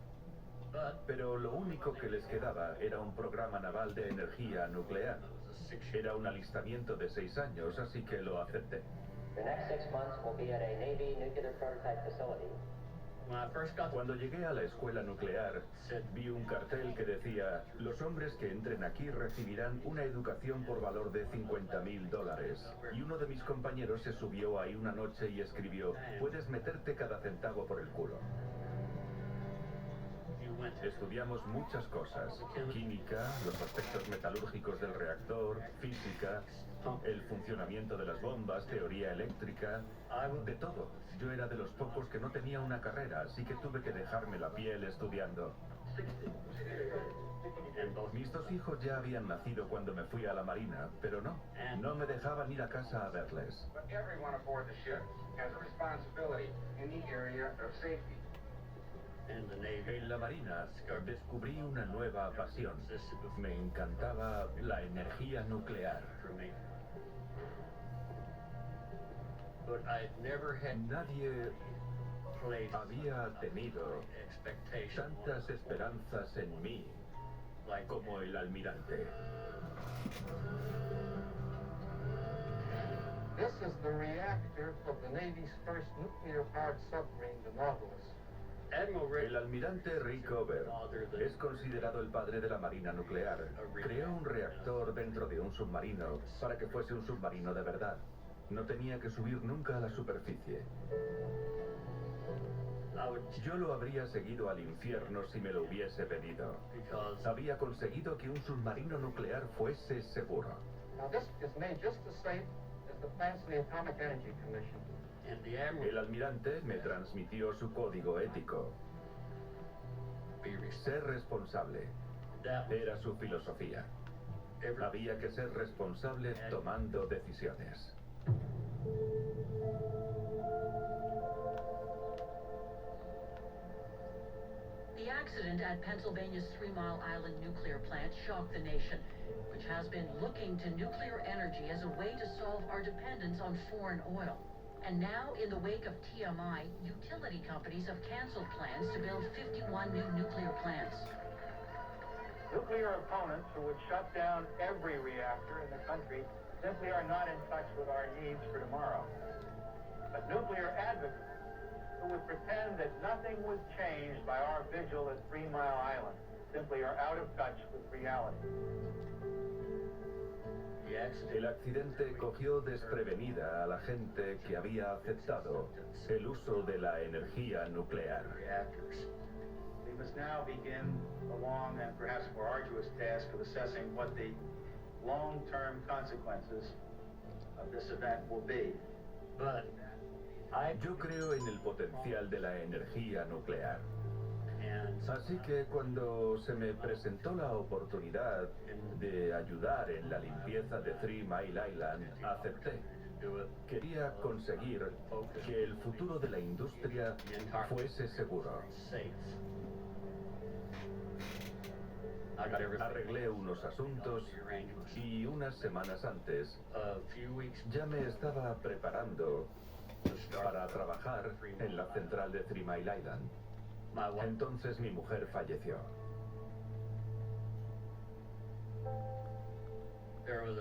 pero lo único que les quedaba era un programa naval de energía nuclear. Era un alistamiento de 6 años, así que lo acepté. Cuando llegué a la escuela nuclear, vi un cartel que decía: los hombres que entren aquí recibirán una educación por valor de $50,000. Y uno de mis compañeros se subió ahí una noche y escribió: puedes meterte cada centavo por el culo. Estudiamos muchas cosas: química, los aspectos metalúrgicos del reactor, física, el funcionamiento de las bombas, teoría eléctrica, de todo. Yo era de los pocos que no tenía una carrera, así que tuve que dejarme la piel estudiando. Mis 2 hijos ya habían nacido cuando me fui a la Marina, pero no me dejaban ir a casa a verles. En la Marina descubrí una nueva pasión. Me encantaba la energía nuclear. Nadie había tenido tantas esperanzas en mí como el almirante. This is the reactor of the Navy's first nuclear-powered submarine, the Nautilus. El almirante Rickover es considerado el padre de la Marina nuclear. Creó un reactor dentro de un submarino para que fuese un submarino de verdad. No tenía que subir nunca a la superficie. Yo lo habría seguido al infierno si me lo hubiese pedido. Había conseguido que un submarino nuclear fuese seguro. Now this is made just the same as the plants of the Atomic Energy Commission. El almirante me transmitió su código ético. Ser responsable. Era su filosofía. Había que ser responsable tomando decisiones. The accident at Pennsylvania's 3 Mile Island nuclear plant shocked the nation, which has been looking to nuclear energy as a way to solve our dependence on foreign oil. And now, in the wake of TMI, utility companies have canceled plans to build 51 new nuclear plants. Nuclear opponents who would shut down every reactor in the country simply are not in touch with our needs for tomorrow. But nuclear advocates who would pretend that nothing was changed by our vigil at 3 Mile Island simply are out of touch with reality. El accidente cogió desprevenida a la gente que había aceptado el uso de la energía nuclear. We must now begin a long and perhaps more arduous task of assessing what the long-term consequences of this event will be. Yo creo en el potencial de la energía nuclear. Así que cuando se me presentó la oportunidad de ayudar en la limpieza de 3 Mile Island, acepté. Quería conseguir que el futuro de la industria fuese seguro. Arreglé unos asuntos y unas semanas antes ya me estaba preparando para trabajar en la central de 3 Mile Island. Entonces mi mujer falleció.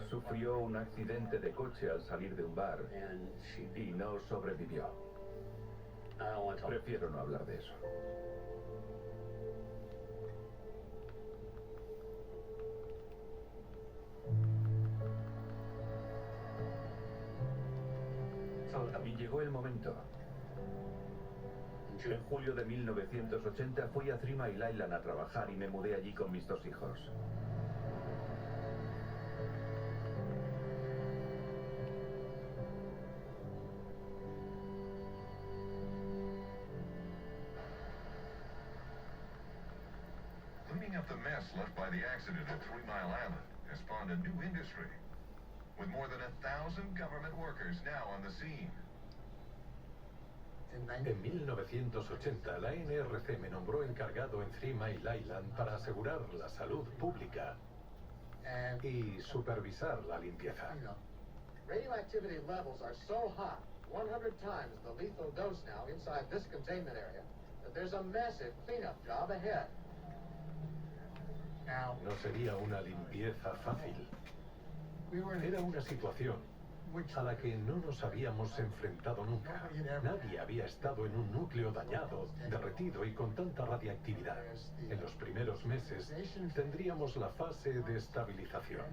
Sufrió un accidente de coche al salir de un bar y no sobrevivió. Prefiero no hablar de eso. Y llegó el momento. En julio de 1980 fui a 3 Mile Island a trabajar y me mudé allí con mis 2 hijos. Cleaning up the mess left by the accident at 3 Mile Island has spawned a new industry, with more than 1,000 government workers now on the scene. En 1980, la NRC me nombró encargado en 3 Mile Island para asegurar la salud pública y supervisar la limpieza. Radioactivity levels are so high, 100 times the lethal dose now inside this containment area, that there's a massive cleanup job ahead. No sería una limpieza fácil. Era una situación a la que no nos habíamos enfrentado nunca. Nadie había estado en un núcleo dañado, derretido y con tanta radiactividad. En los primeros meses tendríamos la fase de estabilización.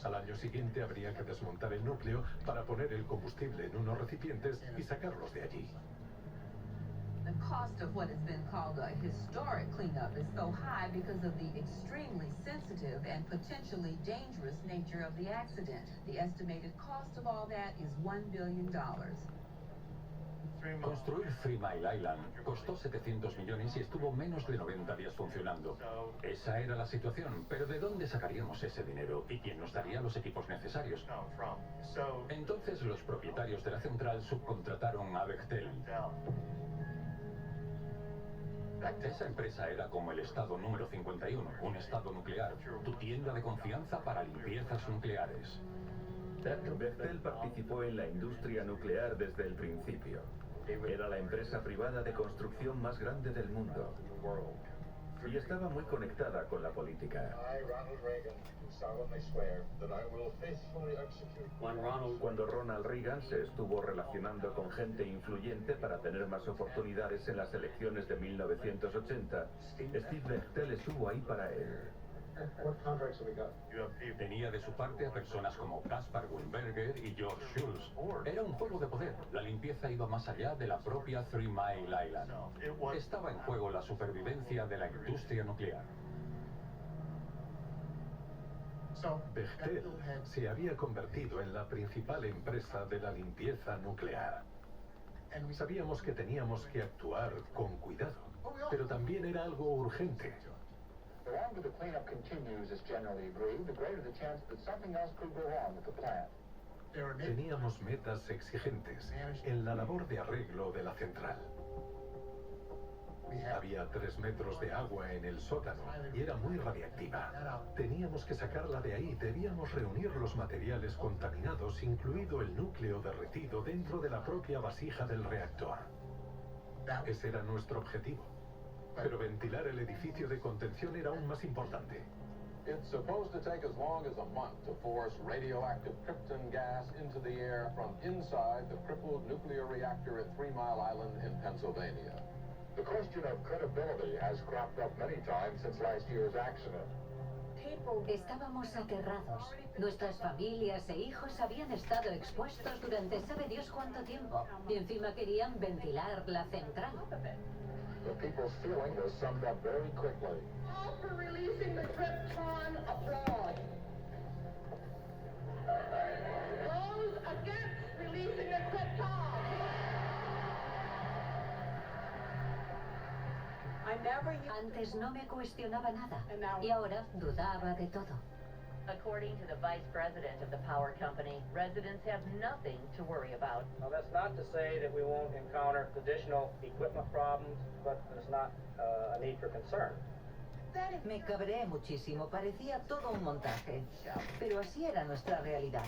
Al año siguiente habría que desmontar el núcleo para poner el combustible en unos recipientes y sacarlos de allí. The cost of what has been called a historic cleanup is so high because of the extremely sensitive and potentially dangerous nature of the accident. The estimated cost of all that is $1 billion. Construir 3 Mile Island costó 700 millones y estuvo menos de 90 días funcionando. Esa era la situación, pero ¿de dónde sacaríamos ese dinero y quién nos daría los equipos necesarios? Entonces los propietarios de la central subcontrataron a Bechtel. Esa empresa era como el estado número 51, un estado nuclear, tu tienda de confianza para limpiezas nucleares. Bechtel participó en la industria nuclear desde el principio. Era la empresa privada de construcción más grande del mundo. Y estaba muy conectada con la política. Cuando Ronald Reagan se estuvo relacionando con gente influyente para tener más oportunidades en las elecciones de 1980, Steve Bechtel estuvo ahí para él. Tenía de su parte a personas como Caspar Weinberger y George Shultz. Era un juego de poder. La limpieza iba más allá de la propia 3 Mile Island. Estaba en juego la supervivencia de la industria nuclear. Bechtel se había convertido en la principal empresa de la limpieza nuclear. Sabíamos que teníamos que actuar con cuidado, pero también era algo urgente. The longer the cleanup continues, it's generally agreed, the greater the chance that something else could go wrong with the plant. Teníamos metas exigentes en la labor de arreglo de la central. Había 3 metros de agua en el sótano y era muy radiactiva. Teníamos que sacarla de ahí. Debíamos reunir los materiales contaminados, incluido el núcleo derretido, dentro de la propia vasija del reactor. Ese era nuestro objetivo. Pero ventilar el edificio de contención era aún más importante. It's supposed to take as long as a month to force radioactive krypton gas into the air from inside the crippled nuclear reactor at 3 Mile Island in Pennsylvania. The question of credibility has cropped up many times since last year's accident. Estábamos aterrados. Nuestras familias e hijos habían estado expuestos durante sabe Dios cuánto tiempo. Y encima querían ventilar la central. The people's feeling was summed up very quickly. All for releasing the krypton abroad. Those against releasing the krypton. Antes no me cuestionaba nada y ahora dudaba de todo. According to the vice president of the power company, residents have nothing to worry about. Now, that's not to say that we won't encounter additional equipment problems, but there's not a need for concern. Me cabreé muchísimo, parecía todo un montaje. Pero así era nuestra realidad.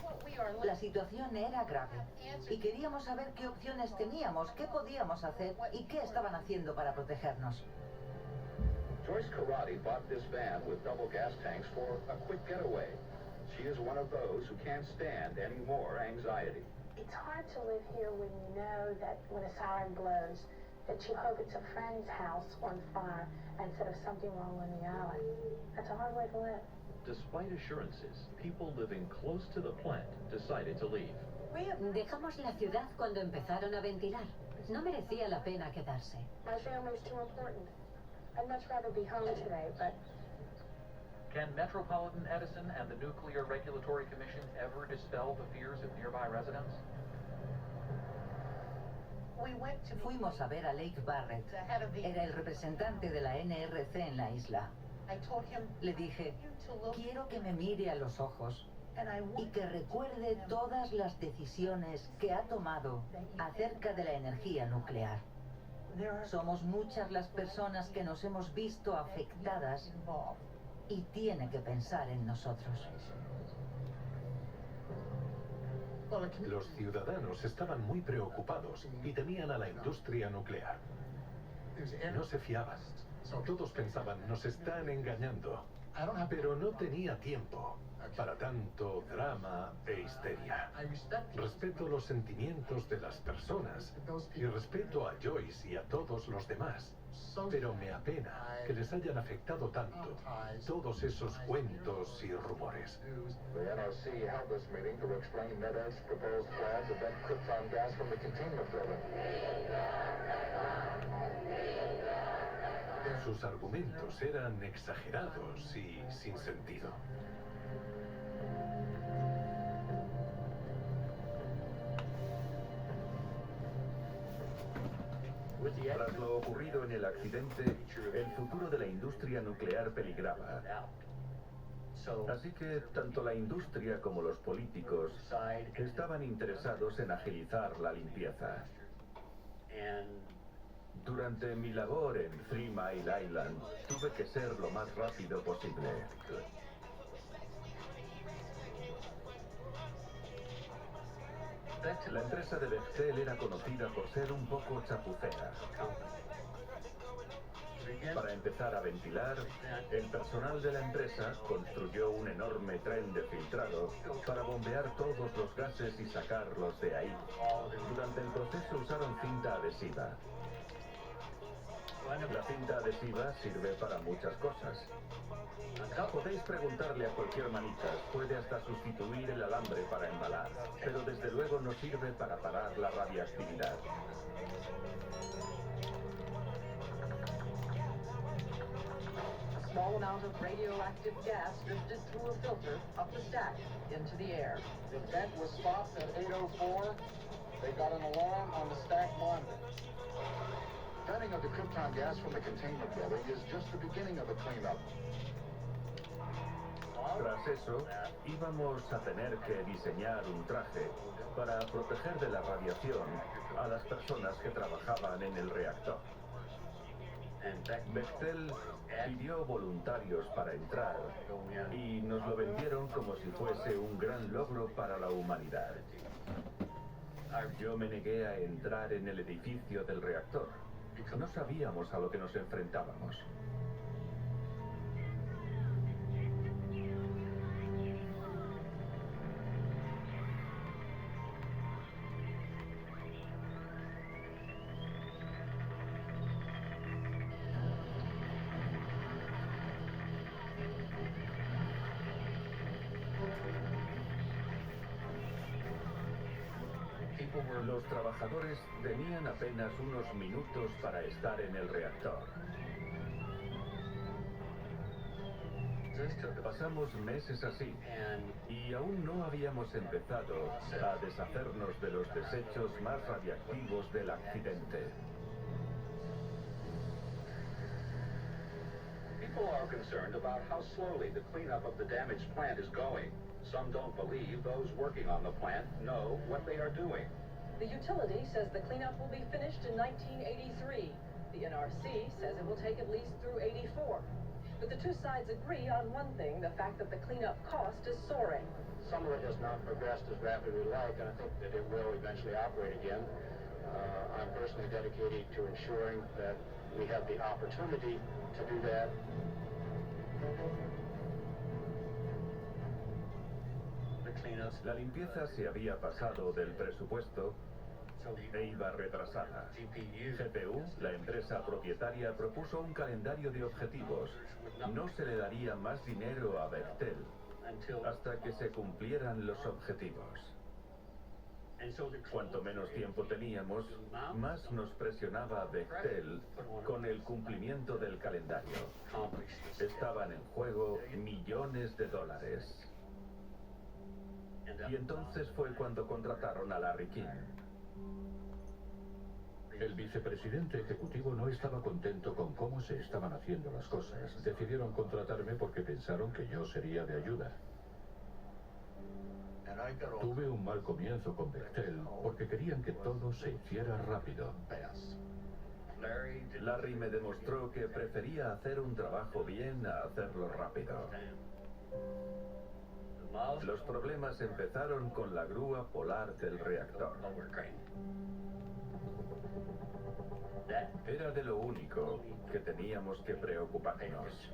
La situación era grave. Y queríamos saber qué opciones teníamos, qué podíamos hacer y qué estaban haciendo para protegernos. Joyce Karate bought this van with double gas tanks for a quick getaway. She is one of those who can't stand any more anxiety. It's hard to live here when you know that when a siren blows, that you hope it's a friend's house on fire instead of something wrong on the island. That's a hard way to live. Despite assurances, people living close to the plant decided to leave. Dejamos la ciudad cuando empezaron a ventilar. No merecía la pena quedarse. My family's too important. I'd much rather be home today, but... Can Metropolitan Edison and the Nuclear Regulatory Commission ever dispel the fears of nearby residents? Fuimos a ver a Lake Barrett. Era el representante de la NRC en la isla. Le dije, quiero que me mire a los ojos y que recuerde todas las decisiones que ha tomado acerca de la energía nuclear. Somos muchas las personas que nos hemos visto afectadas y tiene que pensar en nosotros. Los ciudadanos estaban muy preocupados y temían a la industria nuclear. No se fiaban. Todos pensaban, nos están engañando. Pero no tenía tiempo para tanto drama e histeria. Respeto los sentimientos de las personas y respeto a Joyce y a todos los demás. Pero me apena que les hayan afectado tanto todos esos cuentos y rumores. The NRC held this meeting to explain NetEd's proposed plan to vent krypton gas from the containment building. Sus argumentos eran exagerados y sin sentido. Tras lo ocurrido en el accidente, el futuro de la industria nuclear peligraba. Así que tanto la industria como los políticos estaban interesados en agilizar la limpieza. Durante mi labor en 3 Mile Island, tuve que ser lo más rápido posible. La empresa de Bechtel era conocida por ser un poco chapucera. Para empezar a ventilar, el personal de la empresa construyó un enorme tren de filtrado para bombear todos los gases y sacarlos de ahí. Durante el proceso usaron cinta adhesiva. La cinta adhesiva sirve para muchas cosas. Podéis preguntarle a cualquier manitas, puede hasta sustituir el alambre para embalar, pero desde luego no sirve para parar la radiactividad. A small amount of radioactive gas drifted through a filter up the stack into the air. The vent was stopped at 8:04. They They got an alarm on the stack monitor. Venting of the krypton gas from the containment building is just the beginning of the cleanup. Tras eso, íbamos a tener que diseñar un traje para proteger de la radiación a las personas que trabajaban en el reactor. Bechtel pidió voluntarios para entrar y nos lo vendieron como si fuese un gran logro para la humanidad. Yo me negué a entrar en el edificio del reactor. No sabíamos a lo que nos enfrentábamos. Los trabajadores tenían apenas unos minutos para estar en el reactor. Pasamos meses así y aún no habíamos empezado a deshacernos de los desechos más radiactivos del accidente. People are concerned about how slowly the cleanup of the damaged plant is going. Some don't believe those working on the plant know what they are doing. The utility says the cleanup will be finished in 1983. The NRC says it will take at least through 84. But the two sides agree on one thing, the fact that the cleanup cost is soaring. Some of it has not progressed as rapidly as we'd like, and I think that it will eventually operate again. I'm personally dedicated to ensuring that we have the opportunity to do that. La limpieza se había pasado del presupuesto e iba retrasada. GPU, la empresa propietaria, propuso un calendario de objetivos. No se le daría más dinero a Bechtel hasta que se cumplieran los objetivos. Cuanto menos tiempo teníamos, más nos presionaba Bechtel con el cumplimiento del calendario. Estaban en juego millones de dólares. Y entonces fue cuando contrataron a Larry King. El vicepresidente ejecutivo no estaba contento con cómo se estaban haciendo las cosas. Decidieron contratarme porque pensaron que yo sería de ayuda. Tuve un mal comienzo con Bechtel porque querían que todo se hiciera rápido. Larry me demostró que prefería hacer un trabajo bien a hacerlo rápido. Los problemas empezaron con la grúa polar del reactor. Era de lo único que teníamos que preocuparnos.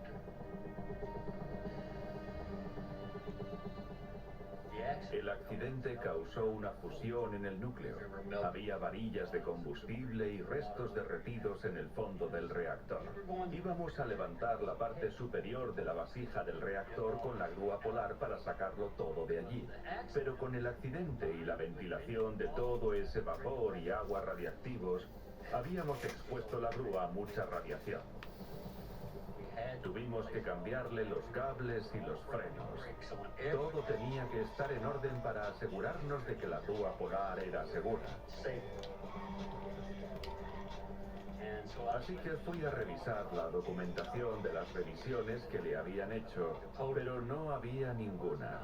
El accidente causó una fusión en el núcleo. Había varillas de combustible y restos derretidos en el fondo del reactor. Íbamos a levantar la parte superior de la vasija del reactor con la grúa polar para sacarlo todo de allí. Pero con el accidente y la ventilación de todo ese vapor y agua radiactivos, habíamos expuesto la grúa a mucha radiación. Tuvimos que cambiarle los cables y los frenos. Todo tenía que estar en orden para asegurarnos de que la grúa polar era segura. Así que fui a revisar la documentación de las revisiones que le habían hecho, pero no había ninguna.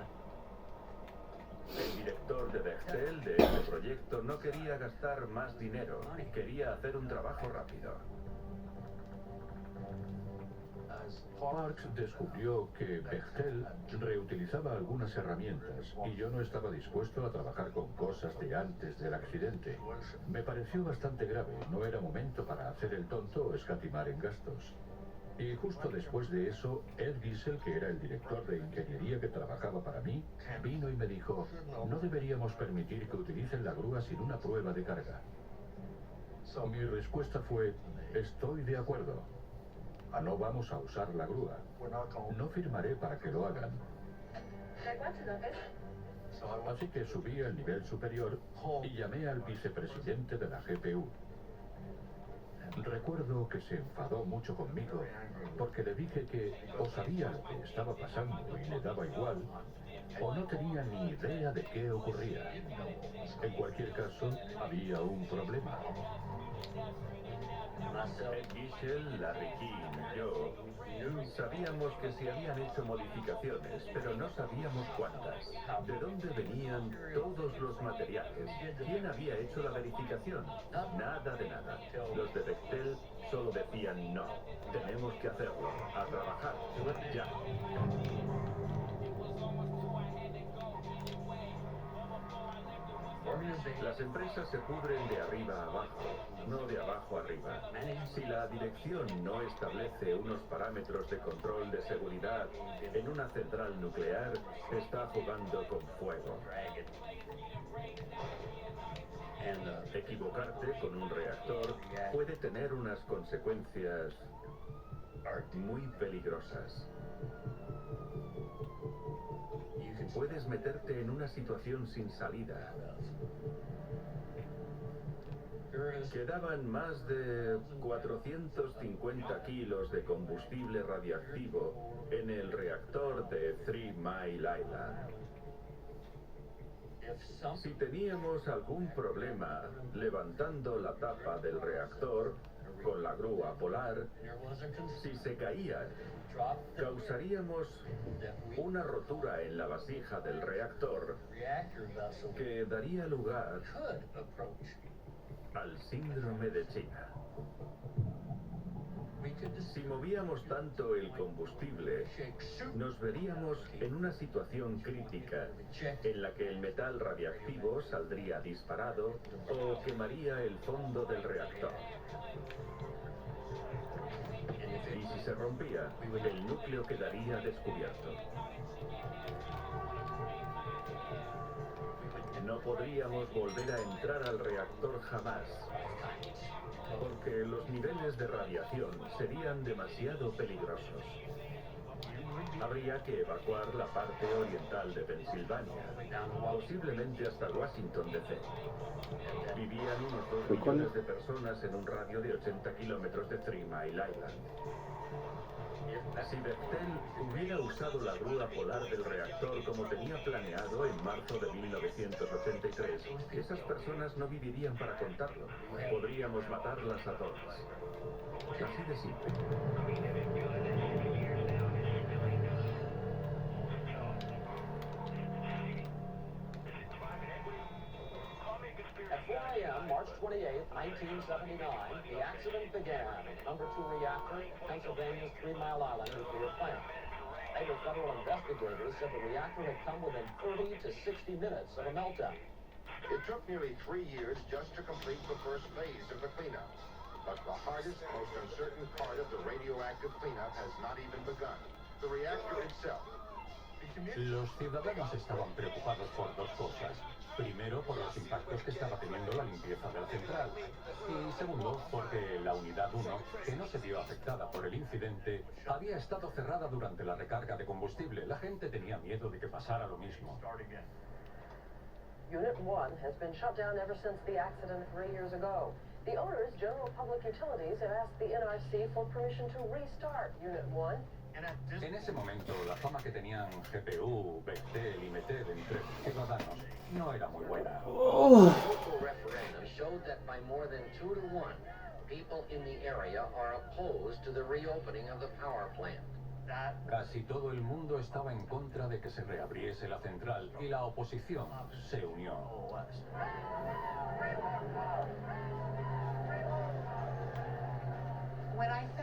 El director de Bechtel de este proyecto no quería gastar más dinero, quería hacer un trabajo rápido. Parks descubrió que Bechtel reutilizaba algunas herramientas y yo no estaba dispuesto a trabajar con cosas de antes del accidente. Me pareció bastante grave, no era momento para hacer el tonto o escatimar en gastos. Y justo después de eso, Ed Giesel, que era el director de ingeniería que trabajaba para mí, vino y me dijo, no deberíamos permitir que utilicen la grúa sin una prueba de carga. Mi respuesta fue, estoy de acuerdo. No vamos a usar la grúa. No firmaré para que lo hagan. Así que subí al nivel superior y llamé al vicepresidente de la GPU. Recuerdo que se enfadó mucho conmigo porque le dije que o sabía lo que estaba pasando y le daba igual, o no tenía ni idea de qué ocurría. En cualquier caso, había un problema. Michel, Larry King y yo sabíamos que se habían hecho modificaciones, pero no sabíamos cuántas. ¿De dónde venían todos los materiales? ¿Quién había hecho la verificación? Nada de nada. Los de Bechtel solo decían no. Tenemos que hacerlo. A trabajar. Ya. Las empresas se pudren de arriba a abajo, no de abajo arriba. Si la dirección no establece unos parámetros de control de seguridad en una central nuclear, está jugando con fuego. Equivocarte con un reactor puede tener unas consecuencias muy peligrosas. Puedes meterte en una situación sin salida. Quedaban más de 450 kilos de combustible radiactivo en el reactor de 3 Mile Island. Si teníamos algún problema levantando la tapa del reactor con la grúa polar, si se caían, causaríamos una rotura en la vasija del reactor que daría lugar al síndrome de China. Si movíamos tanto el combustible, nos veríamos en una situación crítica en la que el metal radiactivo saldría disparado o quemaría el fondo del reactor. Y si se rompía, el núcleo quedaría descubierto. No podríamos volver a entrar al reactor jamás, porque los niveles de radiación serían demasiado peligrosos. Habría que evacuar la parte oriental de Pensilvania, posiblemente hasta Washington D.C. Vivían unos 2 millones de personas en un radio de 80 kilómetros de 3 Mile Island. Si Bechtel hubiera usado la grúa polar del reactor como tenía planeado en marzo de 1983, esas personas no vivirían para contarlo. Podríamos matarlas a todas. Así de simple. At 4 a.m., March 28, 1979, the accident began at the number 2 reactor, Pennsylvania's 3 Mile Island nuclear plant. Later, federal investigators said the reactor had come within 30 to 60 minutes of a meltdown. It took nearly 3 years just to complete the first phase of the cleanup. But the hardest, most uncertain part of the radioactive cleanup has not even begun. The reactor itself. Los ciudadanos estaban preocupados por dos cosas. Primero, por los impactos que estaba teniendo la limpieza de la central. Y segundo, porque la unidad 1, que no se vio afectada por el incidente, había estado cerrada durante la recarga de combustible. La gente tenía miedo de que pasara lo mismo. Unit 1 has been shut down ever since the accident 3 years ago. The owners, General Public Utilities, have asked the NRC for permission to restart Unit 1. En ese momento, la fama que tenían GPU, Bechtel y Meter entre ciudadanos no era muy buena. Local referendum showed that by more than 2 to 1, people in the area are opposed to the reopening of the power plant. Casi todo el mundo estaba en contra de que se reabriese la central y la oposición se unió.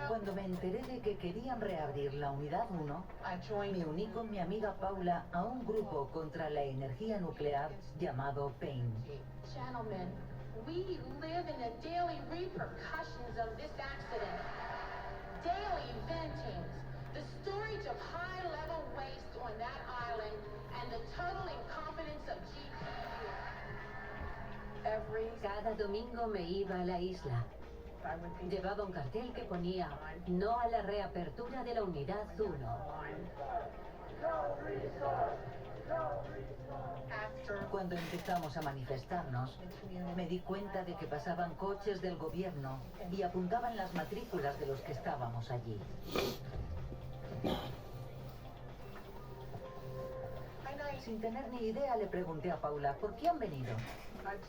Cuando me enteré de que querían reabrir la unidad 1, me uní con mi amiga Paula a un grupo contra la energía nuclear llamado PAIN. Gentlemen, we live in the daily repercussions of this accident. Daily ventings, the storage of high-level waste on that island, and the total incompetence of GPU. Cada domingo me iba a la isla. Llevaba un cartel que ponía no a la reapertura de la unidad 1. Cuando empezamos a manifestarnos, me di cuenta de que pasaban coches del gobierno y apuntaban las matrículas de los que estábamos allí. sin tener ni idea, le pregunté a Paula, ¿por qué han venido?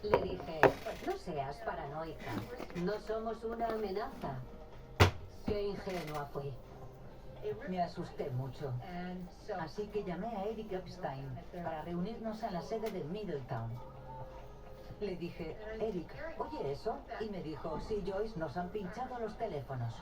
Le dije, no seas paranoica, no somos una amenaza. Qué ingenua fui. Me asusté mucho. Así que llamé a Eric Epstein para reunirnos en la sede de Middletown. Le dije, Eric, ¿oye eso? Y me dijo, sí, Joyce, nos han pinchado los teléfonos.